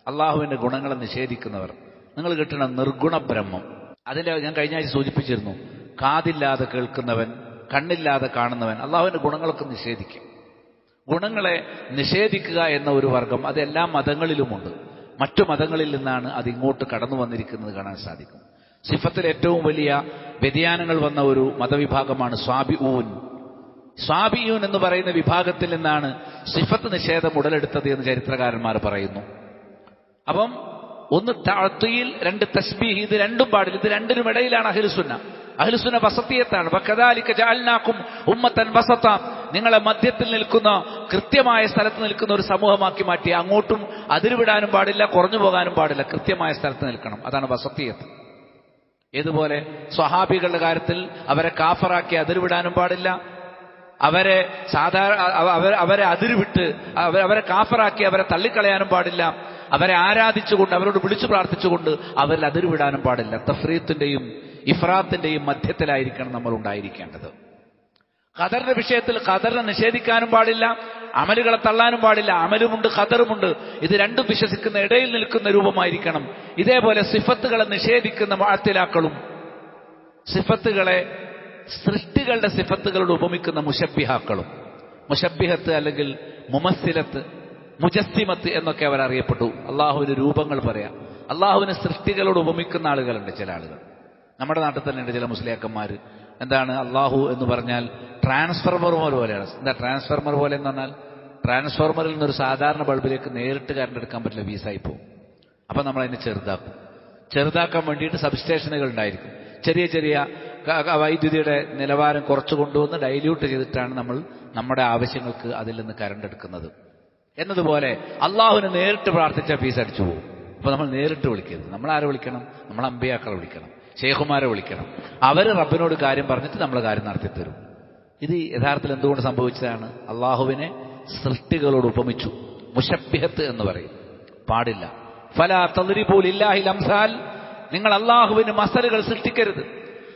S1: അള്ളാഹുവിന്റെ ഗുണങ്ങളെ നിഷേധിക്കുന്നവർ. നിങ്ങൾ കിട്ടണം നിർഗുണ ബ്രഹ്മം. അതിന്റെ ഞാൻ കഴിഞ്ഞ ആഴ്ച സൂചിപ്പിച്ചിരുന്നു. കാതില്ലാതെ കേൾക്കുന്നവൻ, കണ്ണില്ലാതെ കാണുന്നവൻ അള്ളാഹുവിന്റെ ഗുണങ്ങളൊക്കെ നിഷേധിക്കും. ഗുണങ്ങളെ നിഷേധിക്കുക എന്ന ഒരു വർഗം അത് എല്ലാ മതങ്ങളിലുമുണ്ട്. മറ്റു മതങ്ങളിൽ നിന്നാണ് അത് ഇങ്ങോട്ട് കടന്നു വന്നിരിക്കുന്നത് കാണാൻ സാധിക്കും. സിഫത്തിൽ ഏറ്റവും വലിയ വ്യതിയാനങ്ങൾ വന്ന ഒരു മതവിഭാഗമാണ് സ്വാബിഊൻ. സ്വാബിഊൻ എന്ന് പറയുന്ന വിഭാഗത്തിൽ നിന്നാണ് സിഫത്ത് നിഷേധം ഉടലെടുത്തത് എന്ന് ചരിത്രകാരന്മാർ പറയുന്നു. അപ്പം ഒന്ന് തഅ്തീൽ, 2 തസ്ബീഹ്. ഇത് രണ്ടും പാടില്ല. ഇത് രണ്ടിനും ഇടയിലാണ് അഹ്ലുസുന്ന. അഹ്ലുസുന്ന വസത്തിയത്താണ്. വകദാലിക ജഅൽനാകും ഉമ്മത്തൻ വസത, നിങ്ങളെ മധ്യത്തിൽ നിൽക്കുന്ന, കൃത്യമായ സ്ഥലത്ത് നിൽക്കുന്ന ഒരു സമൂഹമാക്കി മാറ്റി. അങ്ങോട്ടും അതിരുവിടാനും പാടില്ല, കുറഞ്ഞു പോകാനും പാടില്ല, കൃത്യമായ സ്ഥലത്ത് നിൽക്കണം. അതാണ് വസത്തിയത്ത്. ഏതുപോലെ സ്വഹാബികളുടെ കാര്യത്തിൽ അവരെ കാഫറാക്കി അതിരുവിടാനും പാടില്ല, അവരെ അവരെ അതിരുവിട്ട് അവരെ കാഫറാക്കി അവരെ തള്ളിക്കളയാനും പാടില്ല, അവരെ ആരാധിച്ചുകൊണ്ട് അവരോട് വിളിച്ചു പ്രാർത്ഥിച്ചുകൊണ്ട് അവരിൽ അതിരുവിടാനും പാടില്ല. തഫ്രീത്തിന്റെയും ഇഫ്രാത്തിന്റെയും മധ്യത്തിലായിരിക്കണം നമ്മൾ ഉണ്ടായിരിക്കേണ്ടത്. ഖദറിന്റെ വിഷയത്തിൽ ഖദറിനെ നിഷേധിക്കാനും പാടില്ല, അമലുകളെ തള്ളാനും പാടില്ല. അമലുമുണ്ട്, ഖദറുമുണ്ട്. ഇത് രണ്ടും വിശ്വസിക്കുന്ന ഇടയിൽ നിൽക്കുന്ന രൂപമായിരിക്കണം. ഇതേപോലെ സിഫത്തുകളെ നിഷേധിക്കുന്ന മുഅത്തിലാക്കളും സിഫത്തുകളെ സൃഷ്ടികളുടെ സിഫത്തുകളോട് ഉപമിക്കുന്ന മുശബ്ബിഹാക്കളും, മുശബ്ബിഹത്ത് അല്ലെങ്കിൽ മുമസ്സിലത്ത്, മുജസ്സിമത്ത് എന്നൊക്കെ അവർ അറിയപ്പെട്ടു. അള്ളാഹുവിന് രൂപങ്ങൾ പറയാം. അള്ളാഹുവിന് സൃഷ്ടികളോട് ഉപമിക്കുന്ന ആളുകളുണ്ട്. ചില ആളുകൾ നമ്മുടെ നാട്ടിൽ തന്നെ ഉണ്ട്. ചില മുസ്ലിയാക്കന്മാർ എന്താണ് അള്ളാഹു എന്ന് പറഞ്ഞാൽ ട്രാൻസ്ഫോർമർ പോലെയാണ്. എന്താ ട്രാൻസ്ഫോർമർ പോലെ എന്ന് പറഞ്ഞാൽ ട്രാൻസ്ഫോർമറിൽ നിന്നൊരു സാധാരണ ബൾബിലേക്ക് നേരിട്ട് കറണ്ട് എടുക്കാൻ പറ്റില്ല, വീസായി പോകും. അപ്പൊ നമ്മൾ അതിനെ ചെറുതാക്കാൻ വേണ്ടിയിട്ട് സബ്സ്റ്റേഷനുകൾ ഉണ്ടായിരിക്കും. ചെറിയ ചെറിയ വൈദ്യുതിയുടെ നിലവാരം കുറച്ചു കൊണ്ടുവന്ന് ഡൈല്യൂട്ട് ചെയ്തിട്ടാണ് നമ്മൾ നമ്മുടെ ആവശ്യങ്ങൾക്ക് അതിൽ നിന്ന് കറണ്ട് എടുക്കുന്നത്. എന്നതുപോലെ അള്ളാഹുവിനെ നേരിട്ട് പ്രാർത്ഥിച്ച ഫീസ് അടിച്ചു പോകും. അപ്പൊ നമ്മൾ നേരിട്ട് വിളിക്കരുത്. നമ്മൾ ആരെ വിളിക്കണം? നമ്മൾ അമ്പിയാക്കളെ വിളിക്കണം, ശൈഖുമാരെ വിളിക്കണം. അവർ റബ്ബിനോട് കാര്യം പറഞ്ഞിട്ട് നമ്മൾ കാര്യം നടത്തിത്തരും. ഇത് യഥാർത്ഥത്തിൽ എന്തുകൊണ്ട് സംഭവിച്ചതാണ്? അള്ളാഹുവിനെ സൃഷ്ടികളോട് ഉപമിച്ചു. മുശബ്ബിഹത്ത് എന്ന് പറയും, പാടില്ല. ഫലാ തദ്രിബൂ ലില്ലാഹിൽ അംസാൽ, നിങ്ങൾ അള്ളാഹുവിന് മസലുകൾ സൃഷ്ടിക്കരുത്,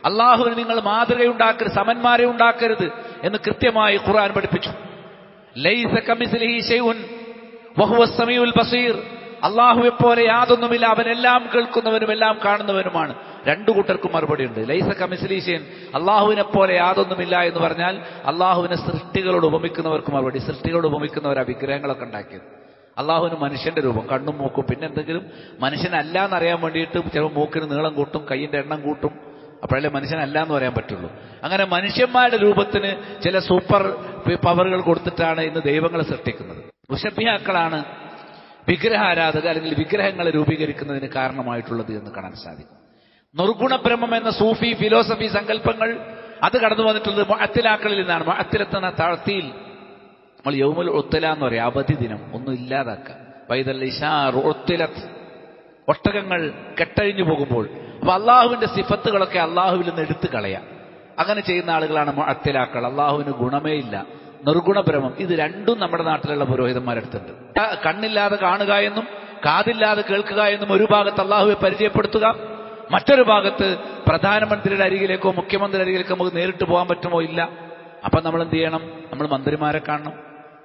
S1: അള്ളാഹുവിന് നിങ്ങൾ മാതൃകയുണ്ടാക്കരുത്, സമന്മാരെ ഉണ്ടാക്കരുത് എന്ന് കൃത്യമായി ഖുർആൻ പഠിപ്പിച്ചു. ലൈസ കമിസ്ലിഹി ശൈഉൻ വഹുവസ് സമീഉൽ ബസീർ, അള്ളാഹുവെ പോലെ യാതൊന്നുമില്ല, അവനെല്ലാം കേൾക്കുന്നവനും എല്ലാം കാണുന്നവനുമാണ്. രണ്ടു കൂട്ടർക്കും മറുപടിയുണ്ട്. ലൈസ കമിസ്ലിഹി ശൈഉൻ, അള്ളാഹുവിനെ പോലെ യാതൊന്നുമില്ല എന്ന് പറഞ്ഞാൽ അള്ളാഹുവിനെ സൃഷ്ടികളോട് ഉപമിക്കുന്നവർക്ക് മറുപടി. സൃഷ്ടികളോട് ഉപമിക്കുന്നവരാ വിഗ്രഹങ്ങളൊക്കെ ഉണ്ടാക്കിയത്. അള്ളാഹുവിന് മനുഷ്യന്റെ രൂപം, കണ്ണും മൂക്കും, പിന്നെ എന്തെങ്കിലും മനുഷ്യനല്ല എന്നറിയാൻ വേണ്ടിയിട്ട് ചിലപ്പോൾ മൂക്കിന് നീളം കൂട്ടും, കയ്യിന്റെ എണ്ണം കൂട്ടും, അപ്പോഴല്ലേ മനുഷ്യനല്ല എന്ന് പറയാൻ പറ്റുള്ളൂ. അങ്ങനെ മനുഷ്യന്മാരുടെ രൂപത്തിന് ചില സൂപ്പർ പവറുകൾ കൊടുത്തിട്ടാണ് ഇന്ന് ദൈവങ്ങളെ സൃഷ്ടിക്കുന്നത്. മുശബ്ബിഹാക്കളാണ് വിഗ്രഹാരാധക അല്ലെങ്കിൽ വിഗ്രഹങ്ങളെ രൂപീകരിക്കുന്നതിന് കാരണമായിട്ടുള്ളത് എന്ന് കാണാൻ സാധിക്കും. നിർഗുണബ്രഹ്മം എന്ന സൂഫി ഫിലോസഫി സങ്കല്പങ്ങൾ അത് കടന്നു വന്നിട്ടുള്ളത് മുഅത്തിലാക്കളിൽ നിന്നാണ്. മുഅത്തിലെത്തുന്ന താഴ്ത്തിയിൽ നമ്മൾ യൗമുൽ ഉത്തല എന്ന് പറയും, അവധി ദിനം, ഒന്നും ഇല്ലാതാക്കുക. വൈദൽ ഇശാർ ഉത്തിലത്ത്, ഒട്ടകങ്ങൾ കെട്ടഴിഞ്ഞു പോകുമ്പോൾ. അപ്പൊ അള്ളാഹുവിന്റെ സിഫത്തുകളൊക്കെ അള്ളാഹുവിൽ നിന്ന് എടുത്തു കളയാം. അങ്ങനെ ചെയ്യുന്ന ആളുകളാണ് മുഅത്തിലാക്കൾ. അള്ളാഹുവിന് ഗുണമേ ഇല്ല, നിർഗുണ ബ്രഹ്മം. ഇത് രണ്ടും നമ്മുടെ നാട്ടിലുള്ള പുരോഹിതന്മാരെടുത്തുണ്ട്. കണ്ണില്ലാതെ കാണുക എന്നും കാതില്ലാതെ കേൾക്കുക എന്നും ഒരു ഭാഗത്ത് അള്ളാഹുവെ പരിചയപ്പെടുത്തുക, മറ്റൊരു ഭാഗത്ത് പ്രധാനമന്ത്രിയുടെ അരികിലേക്കോ മുഖ്യമന്ത്രിയുടെ അരികിലേക്കോ നമുക്ക് നേരിട്ട് പോകാൻ പറ്റുമോ? ഇല്ല. അപ്പൊ നമ്മൾ എന്ത് ചെയ്യണം? നമ്മൾ മന്ത്രിമാരെ കാണണം.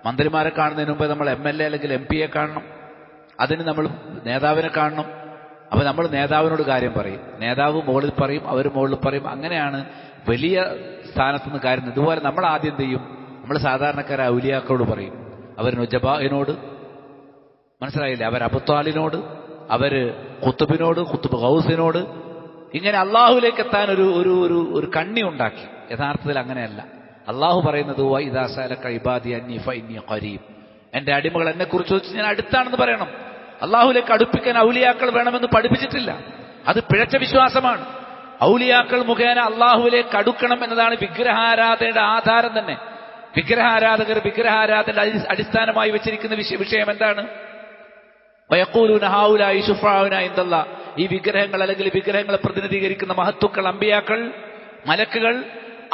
S1: മന്ത്രിമാരെ കാണുന്നതിന് മുമ്പ് നമ്മൾ MLA അല്ലെങ്കിൽ MP കാണണം. അതിന് നമ്മൾ നേതാവിനെ കാണണം. അപ്പൊ നമ്മൾ നേതാവിനോട് കാര്യം പറയും, നേതാവ് മുകളിൽ പറയും, അവർ മുകളിൽ പറയും. അങ്ങനെയാണ് വലിയ സ്ഥാനത്തുനിന്ന് കാര്യം. ഇതുപോലെ നമ്മൾ ആദ്യം എന്ത് ചെയ്യും? നമ്മൾ സാധാരണക്കാരെ ഔലിയാക്കളോട് പറയും, അവർ നുജബാഇനോട്, മനസ്സിലായില്ലേ, അവർ അബുത്വാലിനോട്, അവര് ഖുത്തുബിനോട്, ഖുത്തുബ് ഗൗസിനോട്, ഇങ്ങനെ അള്ളാഹുലേക്ക് എത്താൻ ഒരു കണ്ണി ഉണ്ടാക്കി. യഥാർത്ഥത്തിൽ അങ്ങനെയല്ല. അള്ളാഹു പറയുന്നത് വഇദാ സഅലക ഇബാദി അന്നി ഫഇന്നി ഖരീബ്, എന്റെ അടിമകൾ എന്നെ കുറിച്ച് ചോദിച്ച് ഞാൻ അടുത്താണെന്ന് പറയണം. അള്ളാഹുലേക്ക് അടുപ്പിക്കാൻ ഔലിയാക്കൾ വേണമെന്ന് പഠിപ്പിച്ചിട്ടില്ല. അത് പിഴച്ച വിശ്വാസമാണ്. ഔലിയാക്കൾ മുഖേന അള്ളാഹുവിലേക്ക് അടുക്കണം എന്നതാണ് വിഗ്രഹാരാധനയുടെ ആധാരം തന്നെ. വിഗ്രഹാരാധകർ വിഗ്രഹാരാധനയുടെ അടിസ്ഥാനമായി വെച്ചിരിക്കുന്ന വിഷയം എന്താണ്? വയഖൂലൂന ഹൗലാഇ ശുഫാഉനാ ഇൻദല്ലാഹ്, ഈ വിഗ്രഹങ്ങൾ അല്ലെങ്കിൽ വിഗ്രഹങ്ങളെ പ്രതിനിധീകരിക്കുന്ന മഹത്തുക്കൾ, അമ്പിയാക്കൾ, മലക്കുകൾ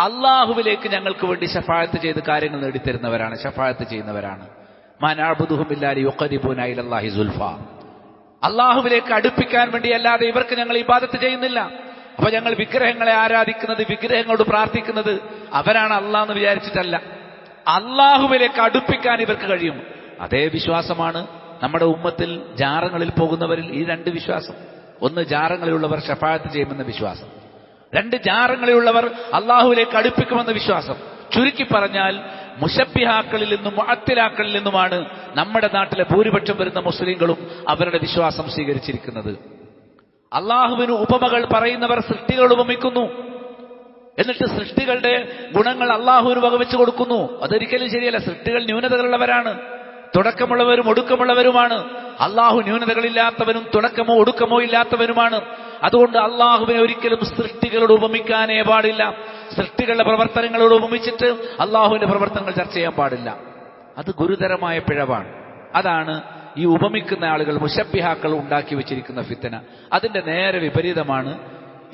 S1: അള്ളാഹുവിലേക്ക് ഞങ്ങൾക്ക് വേണ്ടി ശഫാഅത്ത് ചെയ്ത് കാര്യങ്ങൾ നേടിത്തരുന്നവരാണ്, ശഫാഅത്ത് ചെയ്യുന്നവരാണ്. മാ നഅ്ബുദുഹും ഇല്ലാ ലിയുഖർരിബൂനാ ഇലല്ലാഹി സുൽഫാ, അള്ളാഹുവിലേക്ക് അടുപ്പിക്കാൻ വേണ്ടി അല്ലാതെ ഇവർക്ക് ഞങ്ങൾ ഇബാദത്ത് ചെയ്യുന്നില്ല. അപ്പൊ ഞങ്ങൾ വിഗ്രഹങ്ങളെ ആരാധിക്കുന്നത്, വിഗ്രഹങ്ങളോട് പ്രാർത്ഥിക്കുന്നത് അവരാണ് അള്ളാഹ് എന്ന് വിചാരിച്ചിട്ടല്ല, അള്ളാഹുവിലേക്ക് അടുപ്പിക്കാൻ ഇവർക്ക് കഴിയും. അതേ വിശ്വാസമാണ് നമ്മുടെ ഉമ്മത്തിൽ ജാറങ്ങളിൽ പോകുന്നവരിൽ ഈ രണ്ട് വിശ്വാസം. ഒന്ന്, ജാറങ്ങളിലുള്ളവർ ശഫാഅത്ത് ചെയ്യുമെന്ന വിശ്വാസം. രണ്ട്, ജാറങ്ങളിലുള്ളവർ അള്ളാഹുവിലേക്ക് അടുപ്പിക്കുമെന്ന വിശ്വാസം. ചുരുക്കി പറഞ്ഞാൽ മുശബ്ബിഹാക്കളിൽ നിന്നും മുഅത്തിലാക്കളിൽ നിന്നുമാണ് നമ്മുടെ നാട്ടിലെ ഭൂരിപക്ഷം വരുന്ന മുസ്ലിങ്ങളും അവരുടെ വിശ്വാസം സ്വീകരിച്ചിരിക്കുന്നത്. അള്ളാഹുവിന് ഉപമകൾ പറയുന്നവർ സൃഷ്ടികളോട് ഉപമിക്കുന്നു. എന്നിട്ട് സൃഷ്ടികളുടെ ഗുണങ്ങൾ അള്ളാഹുവിന് വകവെച്ചു കൊടുക്കുന്നു. അതൊരിക്കലും ശരിയല്ല. സൃഷ്ടികൾ ന്യൂനതകളുള്ളവരാണ്, തുടക്കമുള്ളവരും ഒടുക്കമുള്ളവരുമാണ്. അള്ളാഹു ന്യൂനതകളില്ലാത്തവനും തുടക്കമോ ഒടുക്കമോ ഇല്ലാത്തവനുമാണ്. അതുകൊണ്ട് അള്ളാഹുവിനെ ഒരിക്കലും സൃഷ്ടികളോട് ഉപമിക്കാനേ പാടില്ല. സൃഷ്ടികളുടെ പ്രവർത്തനങ്ങളോട് ഉപമിച്ചിട്ട് അള്ളാഹുവിന്റെ പ്രവർത്തനങ്ങൾ ചർച്ച ചെയ്യാൻ പാടില്ല. അത് ഗുരുതരമായ പിഴവാണ്. അതാണ് ഈ ഉപമിക്കുന്ന ആളുകൾ, മുശബ്ബിഹാക്കൾ ഉണ്ടാക്കി വെച്ചിരിക്കുന്ന ഫിത്തന. അതിന്റെ നേരെ വിപരീതമാണ്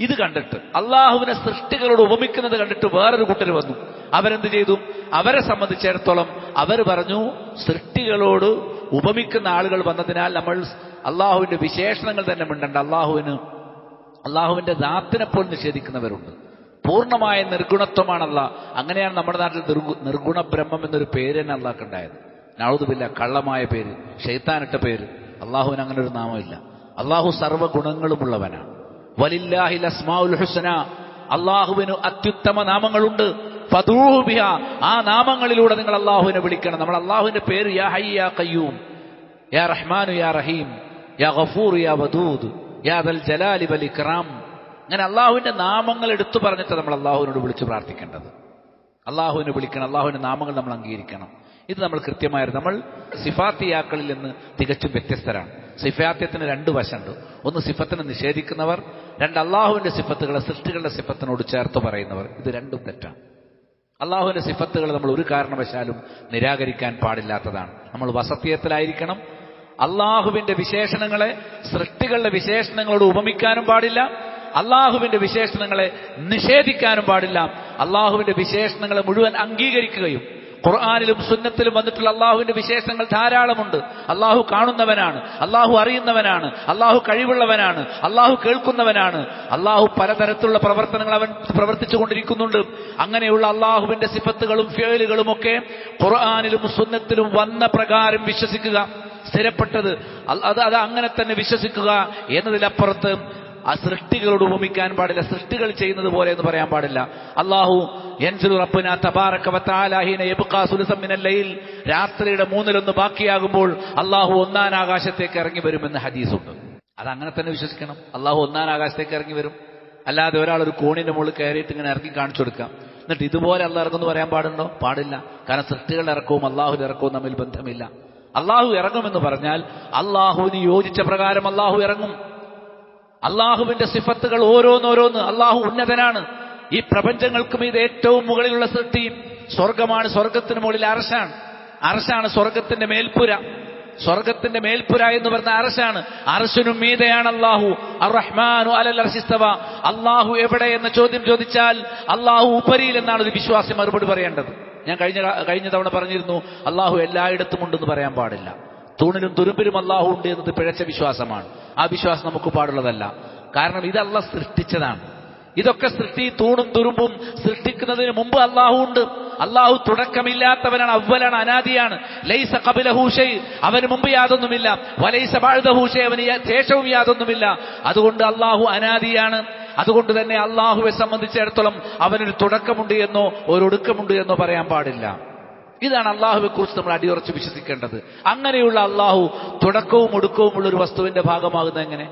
S1: ഇത് കണ്ടിട്ട് അള്ളാഹുവിനെ സൃഷ്ടികളോട് ഉപമിക്കുന്നത് കണ്ടിട്ട് വേറൊരു കൂട്ടർ വന്നു. അവരെന്ത് ചെയ്തു? അവരെ സംബന്ധിച്ചിടത്തോളം അവർ പറഞ്ഞു, സൃഷ്ടികളോട് ഉപമിക്കുന്ന ആളുകൾ വന്നതിനാൽ നമ്മൾ അള്ളാഹുവിന്റെ വിശേഷണങ്ങൾ തന്നെ മിണ്ടണ്ട. അള്ളാഹുവിന്റെ ദാത്തിനെ പോലും നിഷേധിക്കുന്നവരുണ്ട്. പൂർണ്ണമായ നിർഗുണത്വമാണ് അള്ളാഹ്. അങ്ങനെയാണ് നമ്മുടെ നാട്ടിൽ നിർഗുണ ബ്രഹ്മം എന്നൊരു പേര് തന്നെ അള്ളാഹ്ക്ക് ഉണ്ടായത്. നഊദുബില്ലാ, കള്ളമായ പേര്, ശൈത്താനിട്ട പേര്. അള്ളാഹുവിന് അങ്ങനെ ഒരു നാമമില്ല. അള്ളാഹു സർവ്വഗുണങ്ങളുമുള്ളവനാണ്. വലില്ലാഹിൽ അസ്മാഉൽ ഹുസ്ന, അള്ളാഹുവിന് അത്യുത്തമ നാമങ്ങളുണ്ട്. ഫദൂഹു ബിഹാ, ആ നാമങ്ങളിലൂടെ നിങ്ങൾ അള്ളാഹുവിനെ വിളിക്കണം. നമ്മൾ അള്ളാഹുവിന്റെ പേര് യാ ഹയ്യ് യാ ഖയ്യൂം, യാ റഹ്മാനു യാ റഹീം, യാ ഗഫൂർ യാ വദൂദ്, യാ ദൽ ജലാലി വൽ ഇക്റാം, അങ്ങനെ അള്ളാഹുവിന്റെ നാമങ്ങൾ എടുത്തു പറഞ്ഞിട്ട് നമ്മൾ അള്ളാഹുവിനോട് വിളിച്ചു പ്രാർത്ഥിക്കേണ്ടത്. അള്ളാഹുവിനെ വിളിക്കണം, അള്ളാഹുവിന്റെ നാമങ്ങൾ നമ്മൾ അംഗീകരിക്കണം. ഇത് നമ്മൾ കൃത്യമായിരുന്നു. നമ്മൾ സിഫാത്തിയാക്കളിൽ നിന്ന് തികച്ചും വ്യത്യസ്തരാണ്. സിഫാത്യത്തിന് രണ്ട് വശമുണ്ട്. ഒന്ന് സിഫത്തിനെ നിഷേധിക്കുന്നവർ, രണ്ട് അള്ളാഹുവിന്റെ സിഫത്തുകളെ സൃഷ്ടികളുടെ സിഫത്തിനോട് ചേർത്ത് പറയുന്നവർ. ഇത് രണ്ടും തെറ്റാണ്. അള്ളാഹുവിന്റെ സിഫത്തുകൾ നമ്മൾ ഒരു കാരണവശാലും നിരാകരിക്കാൻ പാടില്ലാത്തതാണ്. നമ്മൾ വസത്യത്തിലായിരിക്കണം. അള്ളാഹുവിന്റെ വിശേഷണങ്ങളെ സൃഷ്ടികളുടെ വിശേഷണങ്ങളോട് ഉപമിക്കാനും പാടില്ല, അള്ളാഹുവിന്റെ വിശേഷണങ്ങളെ നിഷേധിക്കാനും പാടില്ല. അള്ളാഹുവിന്റെ വിശേഷണങ്ങളെ മുഴുവൻ അംഗീകരിക്കുകയും, ഖുർആനിലും സുന്നത്തിലും വന്നിട്ടുള്ള അള്ളാഹുവിന്റെ വിശേഷണങ്ങൾ ധാരാളമുണ്ട്. അള്ളാഹു കാണുന്നവനാണ്, അള്ളാഹു അറിയുന്നവനാണ്, അള്ളാഹു കഴിവുള്ളവനാണ്, അള്ളാഹു കേൾക്കുന്നവനാണ്, അള്ളാഹു പലതരത്തിലുള്ള പ്രവർത്തനങ്ങൾ അവൻ പ്രവർത്തിച്ചു കൊണ്ടിരിക്കുന്നുണ്ട്. അങ്ങനെയുള്ള അള്ളാഹുവിന്റെ സിഫത്തുകളും ഫിഅലുകളും ഒക്കെ ഖുർആനിലും സുന്നത്തിലും വന്ന പ്രകാരം വിശ്വസിക്കുക, സ്ഥിരപ്പെട്ടത് അത് അങ്ങനെ തന്നെ വിശ്വസിക്കുക എന്നതിലപ്പുറത്ത് ആ സൃഷ്ടികളോട് ഉപമിക്കാൻ പാടില്ല. സൃഷ്ടികൾ ചെയ്യുന്നത് പോലെ എന്ന് പറയാൻ പാടില്ല. അല്ലാഹു യൻസിലു റബ്ബുനാ തബാറക വ തആല ഹീന യബ്ഖാ സുലുസൻ മിനൽ ലൈൽ, രാത്രിയുടെ 1/3 ബാക്കിയാകുമ്പോൾ അല്ലാഹു 1-ാം ആകാശത്തേക്ക് ഇറങ്ങി വരുമെന്ന് ഹദീസുണ്ട്. അതങ്ങനെ തന്നെ വിശ്വസിക്കണം. അല്ലാഹു 1-ാം ആകാശത്തേക്ക് ഇറങ്ങി വരും. അല്ലാതെ ഒരാൾ ഒരു കോണിന്റെ മുകളിൽ കയറിയിട്ട് ഇങ്ങനെ ഇറക്കി കാണിച്ചു കൊടുക്കാം, എന്നിട്ട് ഇതുപോലെ അല്ലാഹു ഇറങ്ങുമെന്ന് പറയാൻ പാടുണ്ടോ? പാടില്ല. കാരണം സൃഷ്ടികളുടെ ഇറക്കവും അല്ലാഹുവിന്റെ ഇറക്കവും തമ്മിൽ ബന്ധമില്ല. അല്ലാഹു ഇറങ്ങുമെന്ന് പറഞ്ഞാൽ അല്ലാഹുവിന് യോജിച്ച പ്രകാരം അല്ലാഹു ഇറങ്ങും. അള്ളാഹുവിന്റെ സിഫത്തുകൾ ഓരോന്നോരോന്ന്. അള്ളാഹു ഉന്നതനാണ്. ഈ പ്രപഞ്ചങ്ങൾക്കും ഇത് ഏറ്റവും മുകളിലുള്ള സൃഷ്ടി സ്വർഗമാണ്. സ്വർഗത്തിന് മുകളിൽ അർശാണ്. അർശാണ് സ്വർഗത്തിന്റെ മേൽപ്പുര. സ്വർഗത്തിന്റെ മേൽപ്പുര എന്ന് പറഞ്ഞ അർശാണ്. അർശിനും മീതെയാണ് അള്ളാഹു. അർ-റഹ്മാനു അലൽ അർശി ഇസ്തവ. അള്ളാഹു എവിടെ എന്ന ചോദ്യം ചോദിച്ചാൽ അള്ളാഹു ഉപരിയിൽ എന്നാണ് ഒരു വിശ്വാസി മറുപടി പറയേണ്ടത്. ഞാൻ കഴിഞ്ഞ തവണ പറഞ്ഞിരുന്നു, അള്ളാഹു എല്ലായിടത്തും ഉണ്ടെന്ന് പറയാൻ പാടില്ല. തൂണിലും തുരുമ്പിലും അള്ളാഹു ഉണ്ട് എന്നത് പിഴച്ച വിശ്വാസമാണ്. ആ വിശ്വാസം നമുക്ക് പാടുള്ളതല്ല. കാരണം ഇത് അള്ളാഹ് സൃഷ്ടിച്ചതാണ്. ഇതൊക്കെ തൂണും തുരുമ്പും സൃഷ്ടിക്കുന്നതിന് മുമ്പ് അള്ളാഹു ഉണ്ട്. അള്ളാഹു തുടക്കമില്ലാത്തവനാണ്, അവ്വലാണ്, അനാദിയാണ്. ലൈസ ഖബലഹു ഷൈ, അവന് മുമ്പ് യാതൊന്നുമില്ല. വലൈസ ബഅദഹു ഷൈ, അവന് ശേഷവും യാതൊന്നുമില്ല. അതുകൊണ്ട് അള്ളാഹു അനാദിയാണ്. അതുകൊണ്ട് തന്നെ അള്ളാഹുവെ സംബന്ധിച്ചിടത്തോളം അവനൊരു തുടക്കമുണ്ട് എന്നോ ഒരു ഒടുക്കമുണ്ട് എന്നോ പറയാൻ പാടില്ല. ഇതാണ് അള്ളാഹുവെ കുറിച്ച് നമ്മൾ അടിയുറച്ച് വിശ്വസിക്കേണ്ടത്. അങ്ങനെയുള്ള അള്ളാഹു തുടക്കവും ഒടുക്കവും ഉള്ള ഒരു വസ്തുവിന്റെ ഭാഗമാകുന്നത് എങ്ങനെ?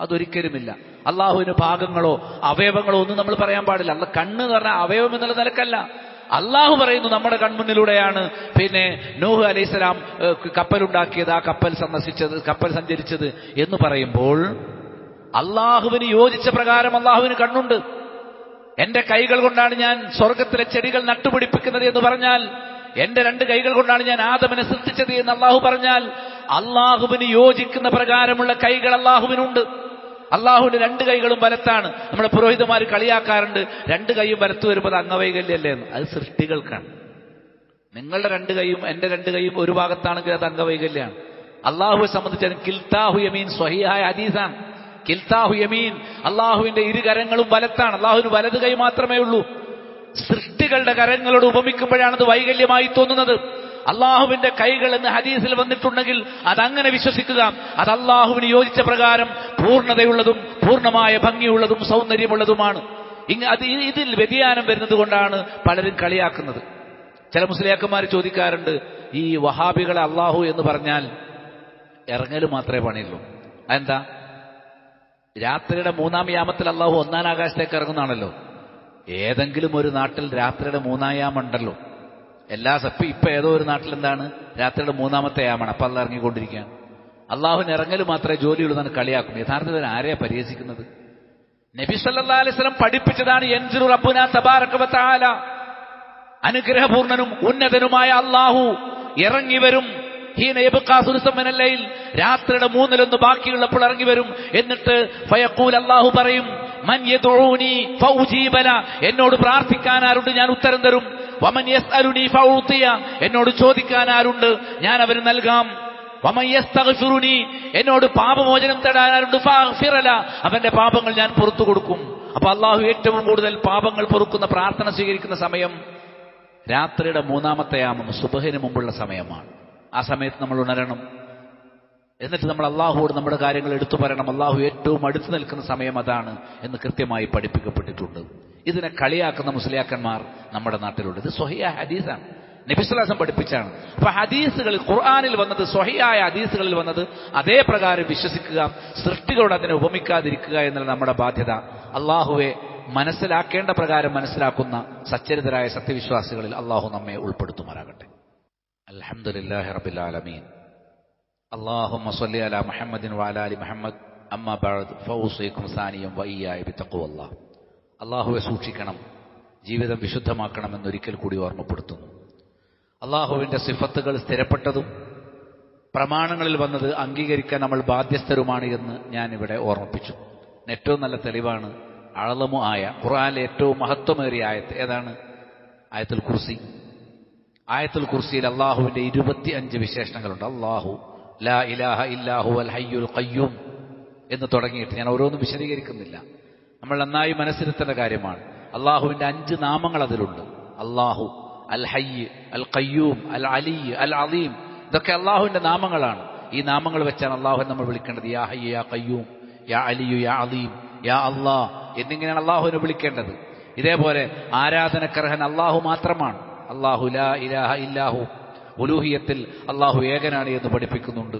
S1: അതൊരിക്കലുമില്ല. അള്ളാഹുവിന് ഭാഗങ്ങളോ അവയവങ്ങളോ ഒന്നും നമ്മൾ പറയാൻ പാടില്ല. അല്ല, കണ്ണ് എന്ന് പറഞ്ഞാൽ അവയവം എന്നുള്ള നിലക്കല്ല. അള്ളാഹു പറയുന്നു നമ്മുടെ കൺമുന്നിലൂടെയാണ് നൂഹ് അലൈഹിസ്സലാം കപ്പലുണ്ടാക്കിയത്, ആ കപ്പൽ സഞ്ചരിച്ചത് എന്ന് പറയുമ്പോൾ അള്ളാഹുവിന് യോജിച്ച പ്രകാരം അള്ളാഹുവിന് കണ്ണുണ്ട്. എന്റെ കൈകൾ കൊണ്ടാണ് ഞാൻ സ്വർഗത്തിലെ ചെടികൾ നട്ടുപിടിപ്പിക്കുന്നത് എന്ന് പറഞ്ഞാൽ, എന്റെ 2 കൈകൾ കൊണ്ടാണ് ഞാൻ ആദമിനെ സൃഷ്ടിച്ചത് എന്ന് അള്ളാഹു പറഞ്ഞാൽ, അള്ളാഹുവിന് യോജിക്കുന്ന പ്രകാരമുള്ള കൈകൾ അള്ളാഹുവിനുണ്ട്. അള്ളാഹുവിന്റെ 2 കൈകളും വലത്താണ്. നമ്മുടെ പുരോഹിതന്മാർ കളിയാക്കാറുണ്ട്, 2 കൈയും വലത്ത് വരുമ്പോൾ അംഗവൈകല്യല്ലേ എന്ന്. അത് സൃഷ്ടികൾക്കാണ്. നിങ്ങളുടെ 2 കൈയും എന്റെ 2 കൈയും ഒരു ഭാഗത്താണെങ്കിൽ അത് അംഗവൈകല്യമാണ്. അള്ളാഹുവെ സംബന്ധിച്ച് കിൽത്താഹു യമീൻ സ്വഹീഹായ ഹദീസാണ്. കിൽത്താഹു യമീൻ, അള്ളാഹുവിന്റെ 2 കരങ്ങളും വലത്താണ്. അള്ളാഹുവിന് വലത് കൈ മാത്രമേ ഉള്ളൂ. സൃഷ്ടികളുടെ കരങ്ങളോട് ഉപമിക്കുമ്പോഴാണ് അത് വൈകല്യമായി തോന്നുന്നത്. അള്ളാഹുവിന്റെ കൈകൾ എന്ന് ഹദീസിൽ വന്നിട്ടുണ്ടെങ്കിൽ അതങ്ങനെ വിശ്വസിക്കുക. അത് അള്ളാഹുവിന് യോജിച്ച പ്രകാരം പൂർണ്ണതയുള്ളതും പൂർണ്ണമായ ഭംഗിയുള്ളതും സൗന്ദര്യമുള്ളതുമാണ്. ഇതിൽ വ്യതിയാനം വരുന്നത് കൊണ്ടാണ് പലരും കളിയാക്കുന്നത്. ചില മുസ്ലിയാക്കന്മാർ ചോദിക്കാറുണ്ട്, ഈ വഹാബികളെ അള്ളാഹു എന്ന് പറഞ്ഞാൽ ഇറങ്ങൽ മാത്രമേ പണിയുള്ളൂ. അതെന്താ? രാത്രിയുടെ 3-ാം യാമത്തിൽ അള്ളാഹു 1-ാം ആകാശത്തേക്ക് ഇറങ്ങുന്നതാണല്ലോ. ഏതെങ്കിലും ഒരു നാട്ടിൽ രാത്രിയുടെ 3-ാം യാമം ഉണ്ടല്ലോ. ഇപ്പൊ ഏതോ ഒരു നാട്ടിൽ എന്താണ് രാത്രിയുടെ 3-ാമത്തെ യാമാണ്. അപ്പൊ അള്ളാഹ് ഇറങ്ങിക്കൊണ്ടിരിക്കുകയാണ്. അള്ളാഹുവിന് ഇറങ്ങൽ മാത്രമേ ജോലിയുള്ളൂ എന്നാണ് കളിയാക്കും. യഥാർത്ഥത്തിൽ ആരെയാ പരിഹസിക്കുന്നത്? നബി സല്ലല്ലാഹു അലൈഹി വസല്ലം പഠിപ്പിച്ചതാണ് യൻസിറു റബ്ബുനാ തബാറക വ തആല. അനുഗ്രഹപൂർണനും ഉന്നതനുമായ അല്ലാഹു ഇറങ്ങി വരും. ഹീന യബ്ഖാ സുൽസൻ മിനൽ ലൈൽ, രാത്രിയുടെ 1/3 ബാക്കിയുള്ളപ്പോൾ ഇറങ്ങി വരും. എന്നിട്ട് ഫയഖൂൽ, അല്ലാഹു പറയും, മൻ യദ്ഊനി ഫൗജീബല, എന്നോട് പ്രാർത്ഥിക്കാൻ ആരുണ്ട്, ഞാൻ ഉത്തരം തരും. വമൻ യസ്അലുനി ഫൗതിയ, എന്നോട് ചോദിക്കാൻ ആരുണ്ട്, ഞാൻ അവന് നൽകാം. വമൻ യസ്തഗ്ഫിറുനി, എന്നോട് പാപമോചനം തേടാൻ ആരുണ്ട്, ഫഅഗ്ഫിറല, അവന്റെ പാപങ്ങൾ ഞാൻ പുറത്തു കൊടുക്കും. അപ്പൊ അല്ലാഹു ഏറ്റവും കൂടുതൽ പാപങ്ങൾ പൊറുക്കുന്ന പ്രാർത്ഥന സ്വീകരിക്കുന്ന സമയം രാത്രിയുടെ 3-ാമത്തെ യാമം, സുബഹിന് മുമ്പുള്ള സമയമാണ്. ആ സമയത്ത് നമ്മൾ ഉണരണം. എന്നിട്ട് നമ്മൾ അള്ളാഹുവോട് നമ്മുടെ കാര്യങ്ങൾ എടുത്തു പറയണം. അള്ളാഹു ഏറ്റവും അടുത്ത് നിൽക്കുന്ന സമയം അതാണ് എന്ന് കൃത്യമായി പഠിപ്പിക്കപ്പെട്ടിട്ടുണ്ട്. ഇതിനെ കളിയാക്കുന്ന മുസ്ലിയാക്കന്മാർ നമ്മുടെ നാട്ടിലുണ്ട്. ഇത് സ്വഹിയായ ഹദീസാണ്, നബി സല്ലല്ലാഹു അലൈഹി വസല്ലം പഠിപ്പിച്ചാണ്. അപ്പൊ ഹദീസുകളിൽ, ഖുർആനിൽ വന്നത്, സ്വഹിയായ ഹദീസുകളിൽ വന്നത് അതേ പ്രകാരം വിശ്വസിക്കുക, സൃഷ്ടികളോട് അതിനെ ഉപമിക്കാതിരിക്കുക എന്നുള്ള നമ്മുടെ ബാധ്യത. അള്ളാഹുവെ മനസ്സിലാക്കേണ്ട പ്രകാരം മനസ്സിലാക്കുന്ന സച്ചരിതരായ സത്യവിശ്വാസികളിൽ അള്ളാഹു നമ്മെ ഉൾപ്പെടുത്തുമാറാകട്ടെ. അൽഹംദുലില്ലാഹി റബ്ബിൽ ആലമീൻ. അല്ലാഹുമ്മ സ്വല്ലി അലാ മുഹമ്മദിൻ വഅലാ ആലി മുഹമ്മദ്. അമ്മാ ബഅദ് ഫൗസീകും സാനിയം വഇയ്യായ ബിത്തഖ്വല്ലാഹ്. അള്ളാഹുവെ സൂക്ഷിക്കണം, ജീവിതം വിശുദ്ധമാക്കണമെന്നൊരിക്കൽ കൂടി ഓർമ്മപ്പെടുത്തുന്നു. അള്ളാഹുവിന്റെ സിഫത്തുകൾ സ്ഥിരപ്പെട്ടതും പ്രമാണങ്ങളിൽ വന്നത് അംഗീകരിക്കാൻ നമ്മൾ ബാധ്യസ്ഥരുമാണ് എന്ന് ഞാനിവിടെ ഓർമ്മിപ്പിച്ചു. ഏറ്റവും നല്ല തെളിവാണ് അഅ്ലമു ആയ, ഖുർആനിലെ ഏറ്റവും മഹത്വമേറിയ ആയത്ത് ഏതാണ്? ആയത്തുൽ കുർസി. ആയത്തുൽ കുർസിയിൽ അള്ളാഹുവിന്റെ 25 വിശേഷണങ്ങളുണ്ട്. അല്ലാഹു ലാ ഇലാഹ ഇല്ലാ ഹുവൽ ഹയ്യുൽ ഖയ്യൂം എന്ന് തുടങ്ങിയിട്ട് ഞാൻ ഓരോന്നും വിശദീകരിക്കുന്നില്ല. നമ്മൾ നന്നായി മനസ്സിരുത്തേണ്ട കാര്യമാണ്. അള്ളാഹുവിന്റെ 5 നാമങ്ങൾ അതിലുണ്ട്. അല്ലാഹു, അൽ ഹയ്യ്, അൽ ഖയ്യൂം, അൽ അലി, അൽ അലീം. ഇതൊക്കെ അള്ളാഹുവിന്റെ നാമങ്ങളാണ്. ഈ നാമങ്ങൾ വെച്ചാണ് അള്ളാഹുവിനെ നമ്മൾ വിളിക്കേണ്ടത്. യാ ഹയ്യ്, യാ ഖയ്യൂം, യാ അലിയു, യാ അലീം, യാ അല്ലാഹ് എന്നിങ്ങനെയാണ് അള്ളാഹുവിനെ വിളിക്കേണ്ടത്. ഇതേപോലെ ആരാധനക്കർഹൻ അള്ളാഹു മാത്രമാണ്. അല്ലാഹു ലാ ഇലാഹ ഇല്ലാഹു, ഉലൂഹിയത്തിൽ അള്ളാഹു ഏകനാണ് എന്ന് പഠിപ്പിക്കുന്നുണ്ട്.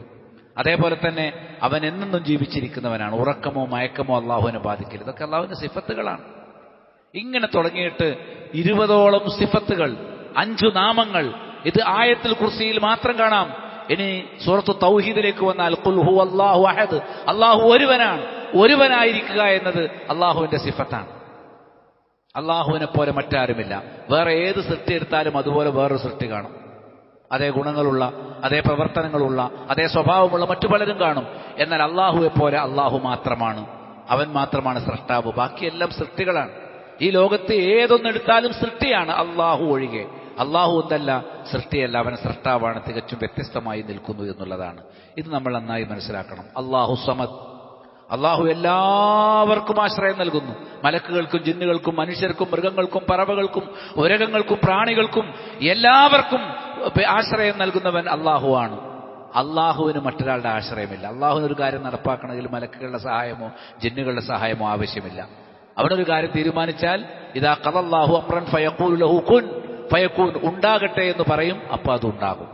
S1: അതേപോലെ തന്നെ അവൻ എന്നെന്നും ജീവിച്ചിരിക്കുന്നവനാണ്. ഉറക്കമോ മയക്കമോ അള്ളാഹുവിനെ ബാധിക്കില്ല. ഇതൊക്കെ അള്ളാഹുവിന്റെ സിഫത്തുകളാണ്. ഇങ്ങനെ തുടങ്ങിയിട്ട് 20ഓളം സിഫത്തുകൾ, 5 നാമങ്ങൾ. ഇത് ആയത്തുൽ കുർസിയിൽ മാത്രം കാണാം. ഇനി സൂറത്തു തൗഹീദിലേക്ക് വന്നാൽ ഖുൽ ഹുവല്ലാഹു അഹദ്, അള്ളാഹു ഒരുവനാണ്. ഒരുവനായിരിക്കുക എന്നത് അള്ളാഹുവിന്റെ സിഫത്താണ്. അള്ളാഹുവിനെ പോലെ മറ്റാരുമില്ല. വേറെ ഏത് സൃഷ്ടി എടുത്താലും അതുപോലെ വേറൊരു സൃഷ്ടി കാണും. അതേ ഗുണങ്ങളുള്ള, അതേ പ്രവർത്തനങ്ങളുള്ള, അതേ സ്വഭാവമുള്ള മറ്റു പലരും കാണും. എന്നാൽ അള്ളാഹുവെ പോലെ അള്ളാഹു മാത്രമാണ്. അവൻ മാത്രമാണ് സൃഷ്ടാവ്. ബാക്കിയെല്ലാം സൃഷ്ടികളാണ്. ഈ ലോകത്ത് ഏതൊന്നെടുത്താലും സൃഷ്ടിയാണ്, അള്ളാഹു ഒഴികെ. അള്ളാഹു ഒന്നല്ല, സൃഷ്ടിയല്ല, അവൻ സൃഷ്ടാവാണ്. തികച്ചും വ്യത്യസ്തമായി നിൽക്കുന്നു എന്നുള്ളതാണ്. ഇത് നമ്മൾ നന്നായി മനസ്സിലാക്കണം. അള്ളാഹു സമദ്, അള്ളാഹു എല്ലാവർക്കും ആശ്രയം നൽകുന്നു. മലക്കുകൾക്കും ജിന്നുകൾക്കും മനുഷ്യർക്കും മൃഗങ്ങൾക്കും പറവകൾക്കും ഉരകങ്ങൾക്കും പ്രാണികൾക്കും എല്ലാവർക്കും ആശ്രയം നൽകുന്നവൻ അള്ളാഹുവാണ്. അള്ളാഹുവിന് മറ്റൊരാളുടെ ആശ്രയമില്ല. അള്ളാഹുവിന് ഒരു കാര്യം നടപ്പാക്കണമെങ്കിൽ മലക്കുകളുടെ സഹായമോ ജിന്നുകളുടെ സഹായമോ ആവശ്യമില്ല. അവനൊരു കാര്യം തീരുമാനിച്ചാൽ ഇദാ ഖദല്ലാഹു അംറൻ ഫയഖൂലു ലഹു കുൻ ഫയകൂൻ, ഉണ്ടാകട്ടെ എന്ന് പറയും, അപ്പൊ അത് ഉണ്ടാകും.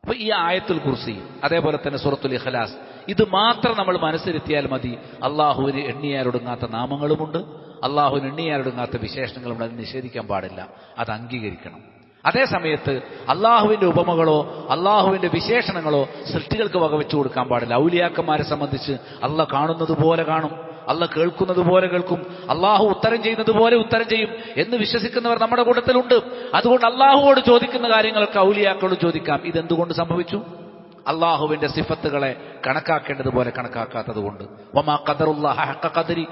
S1: അപ്പൊ ഈ ആയത്തുൽ കുർസി, അതേപോലെ തന്നെ സൂറത്തുൽ ഇഖ്ലാസ്, ഇത് മാത്രം നമ്മൾ മനസ്സിരുത്തിയാൽ മതി. അള്ളാഹുവിന് എണ്ണിയാലൊടുങ്ങാത്ത നാമങ്ങളുമുണ്ട്, അള്ളാഹുവിന് എണ്ണിയാലൊടുങ്ങാത്ത വിശേഷണങ്ങളുമുണ്ട്. അത് നിഷേധിക്കാൻ പാടില്ല, അത് അംഗീകരിക്കണം. അതേ സമയത്ത് അള്ളാഹുവിന്റെ ഉപമകളോ അള്ളാഹുവിന്റെ വിശേഷണങ്ങളോ സൃഷ്ടികൾക്ക് വകവെച്ചു കൊടുക്കാൻ പാടില്ല. ഔലിയാക്കന്മാരെ സംബന്ധിച്ച് അള്ളാഹ് കാണുന്നത് പോലെ കാണും, അള്ളാഹ് കേൾക്കുന്നത് പോലെ കേൾക്കും, അള്ളാഹു ഉത്തരം ചെയ്യുന്നത് പോലെ ഉത്തരം ചെയ്യും എന്ന് വിശ്വസിക്കുന്നവർ നമ്മുടെ കൂട്ടത്തിലുണ്ട്. അതുകൊണ്ട് അള്ളാഹുവോട് ചോദിക്കുന്ന കാര്യങ്ങളൊക്കെ ഔലിയാക്കളോട് ചോദിക്കാം. ഇതെന്തുകൊണ്ട് സംഭവിച്ചു? അള്ളാഹുവിന്റെ സിഫത്തുകളെ കണക്കാക്കേണ്ടതുപോലെ കണക്കാക്കാത്തത് കൊണ്ട്. വമാ ഖദറുല്ലാഹ ഹഖ ഖദരി,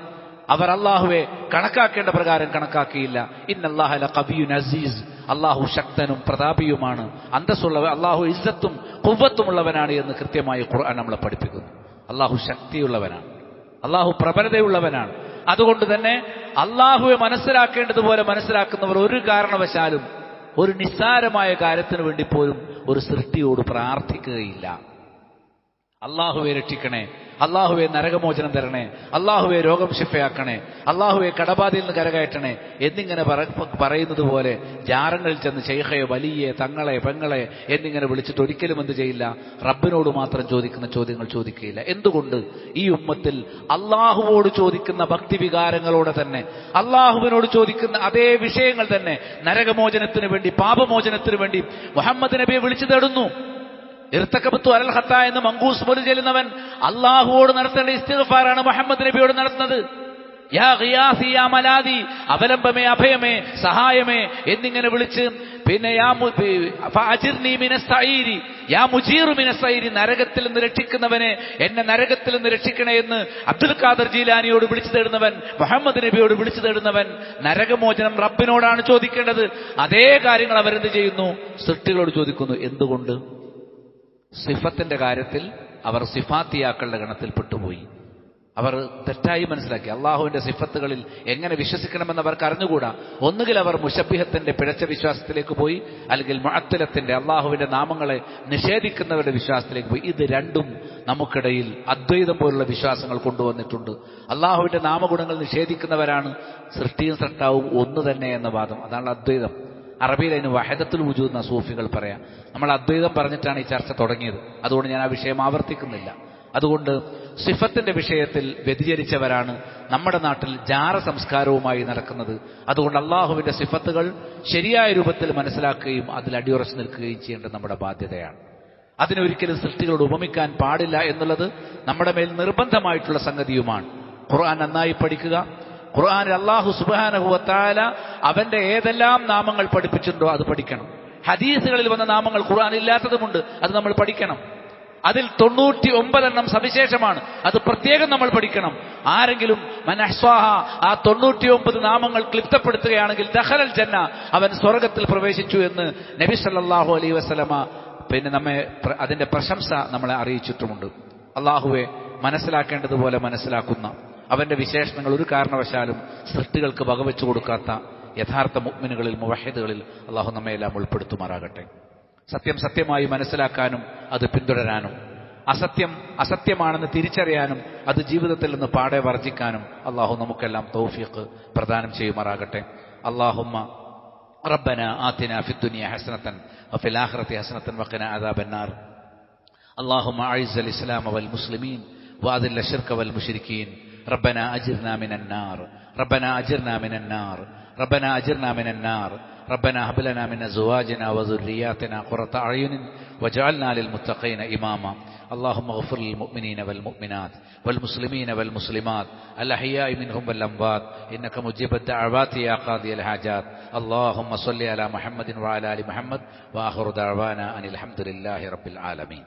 S1: അവർ അള്ളാഹുവെ കണക്കാക്കേണ്ട പ്രകാരം കണക്കാക്കിയില്ല. ഇന്നല്ലാഹ ലഖവിയ്യുൻ അസീസ്, അള്ളാഹു ശക്തനും പ്രതാപിയുമാണ്, അന്തസ്സുള്ള അള്ളാഹു ഇസ്സത്തും ഖുവ്വത്തുമുള്ളവനാണ് എന്ന് കൃത്യമായി ഖുർആൻ നമ്മളെ പഠിപ്പിക്കുന്നു. അള്ളാഹു ശക്തിയുള്ളവനാണ്, അള്ളാഹു പ്രബലതയുള്ളവനാണ്. അതുകൊണ്ട് തന്നെ അള്ളാഹുവെ മനസ്സിലാക്കേണ്ടതുപോലെ മനസ്സിലാക്കുന്നവർ ഒരു കാരണവശാലും ഒരു നിസ്സാരമായ കാര്യത്തിന് വേണ്ടി പോലും ഒരു സൃഷ്ടിയോട് പ്രാർത്ഥിക്കുകയില്ല. അള്ളാഹുവെ രക്ഷിക്കണേ, അള്ളാഹുവെ നരകമോചനം തരണേ, അള്ളാഹുവെ രോഗം ശിഫയാക്കണേ, അള്ളാഹുവെ കടബാധയിൽ നിന്ന് കരകയറ്റണേ എന്നിങ്ങനെ പറയുന്നത് പോലെ ജാറങ്ങളിൽ ചെന്ന് ശൈഖയെ വലിയെ തങ്ങളെ പെങ്ങളെ എന്നിങ്ങനെ വിളിച്ചിട്ട് ഒരിക്കലും എന്ത് ചെയ്യില്ല? റബ്ബിനോട് മാത്രം ചോദിക്കുന്ന ചോദ്യങ്ങൾ ചോദിക്കുകയില്ല. എന്തുകൊണ്ട്? ഈ ഉമ്മത്തിൽ അള്ളാഹുവോട് ചോദിക്കുന്ന ഭക്തിവികാരങ്ങളോടെ തന്നെ അള്ളാഹുവിനോട് ചോദിക്കുന്ന അതേ വിഷയങ്ങൾ തന്നെ നരകമോചനത്തിന് വേണ്ടി, പാപമോചനത്തിന് വേണ്ടി മുഹമ്മദ് നബിയെ വിളിച്ചു തേടുന്നു. ഇർതകബത്തു അലൽ ഖത്താ എന്ന് മങ്കൂസ് പോലും ചെല്ലുന്നവൻ അള്ളാഹുവോട് നടത്തേണ്ട ഇസ്തിഗ്ഫാറാണ് മുഹമ്മദ് നബിയോട് നടത്തുന്നത്. യാ ഗിയാസി യാ മലാദി, അവലംബമേ, അഭയമേ, സഹായമേ എന്നിങ്ങനെ വിളിച്ച് പിന്നെ ഫഅജിർനി മിനസ്സഈരി യാ മുജീറു മിനസ്സഈരി, നരകത്തിൽ നിന്ന് രക്ഷിക്കുന്നവനെ, എന്നെ നരകത്തിൽ നിന്ന് രക്ഷിക്കണേ എന്ന് അബ്ദുൽ ഖാദർ ജീലാനിയോട് വിളിച്ചു തേടുന്നവൻ, മുഹമ്മദ് നബിയോട് വിളിച്ചു തേടുന്നവൻ നരകമോചനം റബ്ബിനോടാണ് ചോദിക്കേണ്ടത്. അതേ കാര്യങ്ങൾ അവരെന്ത് ചെയ്യുന്നു? സൃഷ്ടികളോട് ചോദിക്കുന്നു. എന്തുകൊണ്ട്? സിഫത്തിന്റെ കാര്യത്തിൽ അവർ സിഫാത്തിയാക്കളുടെ ഗണത്തിൽ പെട്ടുപോയി. അവർ തെറ്റായി മനസ്സിലാക്കി. അള്ളാഹുവിന്റെ സിഫത്തുകളിൽ എങ്ങനെ വിശ്വസിക്കണമെന്ന് അവർക്ക് അറിഞ്ഞുകൂടാ. ഒന്നുകിൽ അവർ മുശബ്ബിഹത്തിന്റെ പിഴച്ച വിശ്വാസത്തിലേക്ക് പോയി, അല്ലെങ്കിൽ മുഅത്തലത്തിന്റെ അള്ളാഹുവിന്റെ നാമങ്ങളെ നിഷേധിക്കുന്നവരുടെ വിശ്വാസത്തിലേക്ക് പോയി. ഇത് രണ്ടും നമുക്കിടയിൽ അദ്വൈതം പോലുള്ള വിശ്വാസങ്ങൾ കൊണ്ടുവന്നിട്ടുണ്ട്. അള്ളാഹുവിന്റെ നാമഗുണങ്ങൾ നിഷേധിക്കുന്നവരാണ് സൃഷ്ടിയും സൃഷ്ടാവും ഒന്ന് തന്നെ എന്ന വാദം. അതാണ് അദ്വൈതം. അറബിയിൽ അതിന് വഹദത്തുൽ വുജൂദ് എന്ന സൂഫികൾ പറയാം. നമ്മൾ അദ്വൈതം പറഞ്ഞിട്ടാണ് ഈ ചർച്ച തുടങ്ങിയത്. അതുകൊണ്ട് ഞാൻ ആ വിഷയം ആവർത്തിക്കുന്നില്ല. അതുകൊണ്ട് സിഫത്തിന്റെ വിഷയത്തിൽ വ്യതിചരിച്ചവരാണ് നമ്മുടെ നാട്ടിൽ ജാറ സംസ്കാരവുമായി നടക്കുന്നത്. അതുകൊണ്ട് അള്ളാഹുവിന്റെ സിഫത്തുകൾ ശരിയായ രൂപത്തിൽ മനസ്സിലാക്കുകയും അതിൽ അടിയുറച്ചു നിൽക്കുകയും ചെയ്യേണ്ടത് നമ്മുടെ ബാധ്യതയാണ്. അതിനൊരിക്കലും സൃഷ്ടികളോട് ഉപമിക്കാൻ പാടില്ല എന്നുള്ളത് നമ്മുടെ മേൽ നിർബന്ധമായിട്ടുള്ള സംഗതിയുമാണ്. ഖുർആൻ നന്നായി പഠിക്കുക. ഖുർആനിൽ അല്ലാഹു സുബ്ഹാനഹു വ തആല അവന്റെ ഏതെല്ലാം നാമങ്ങൾ പഠിപ്പിച്ചിട്ടുണ്ടോ അത് പഠിക്കണം. ഹദീസുകളിൽ വന്ന നാമങ്ങൾ ഖുർആനിൽ ഇല്ലാത്തതുമുണ്ട്, അത് നമ്മൾ പഠിക്കണം. അതിൽ 99 സവിശേഷമാണ്, അത് പ്രത്യേകം നമ്മൾ പഠിക്കണം. ആരെങ്കിലും മനഹ്സ്വാഹ ആ 99 നാമങ്ങൾ ക്ലിപ്തപ്പെടുത്തുകയാണെങ്കിൽ ദഖലൽ ജന്ന, അവൻ സ്വർഗത്തിൽ പ്രവേശിച്ചു എന്ന് നബി സല്ലല്ലാഹു അലൈഹി വസല്ലമ പിന്നെ നമ്മെ അതിന്റെ പ്രശംസ നമ്മളെ അറിയിച്ചിട്ടുമുണ്ട്. അള്ളാഹുവെ മനസ്സിലാക്കേണ്ടതുപോലെ മനസ്സിലാക്കുന്ന അവന്റെ വിശേഷണങ്ങൾ ഒരു കാരണവശാലും സൃഷ്ടികൾക്ക് വകവെച്ചു കൊടുക്കാത്ത യഥാർത്ഥ മുഅ്മിനുകളിൽ, മുവഹിദുകളിൽ അള്ളാഹു നമ്മയെല്ലാം ഉൾപ്പെടുത്തുമാറാകട്ടെ. സത്യം സത്യമായി മനസ്സിലാക്കാനും അത് പിന്തുടരാനും, അസത്യം അസത്യമാണെന്ന് തിരിച്ചറിയാനും അത് ജീവിതത്തിൽ നിന്ന് പാടെ വർജിക്കാനും അള്ളാഹു നമുക്കെല്ലാം തൗഫീഖ് പ്രദാനം ചെയ്യുമാറാകട്ടെ. അല്ലാഹുമ്മ റബ്ബന ആതിന ഫിദ്ദുനിയ ഹസനതൻ വഫിൽ ആഖിറതി ഹസനതൻ വഖിന അദാബന്നാർ. അല്ലാഹുമ്മ അഇസ്സൽ ഇസ്ലാമ വൽ മുസ്ലിമീൻ വഅദില്ല ശിർക വൽ മുശ്രിക്കീൻ. ربنا أجرنا من النار ربنا أجرنا من النار ربنا أجرنا من النار ربنا هب لنا من أزواجنا وذرياتنا قرة أعين واجعلنا للمتقين إماما. اللهم اغفر للمؤمنين والمؤمنات والمسلمين والمسلمات الأحياء منهم والأموات إنك مجيب الدعوات يا قاضي الحاجات. اللهم صل على محمد وعلى آل محمد وآخر دعوانا أن الحمد لله رب العالمين.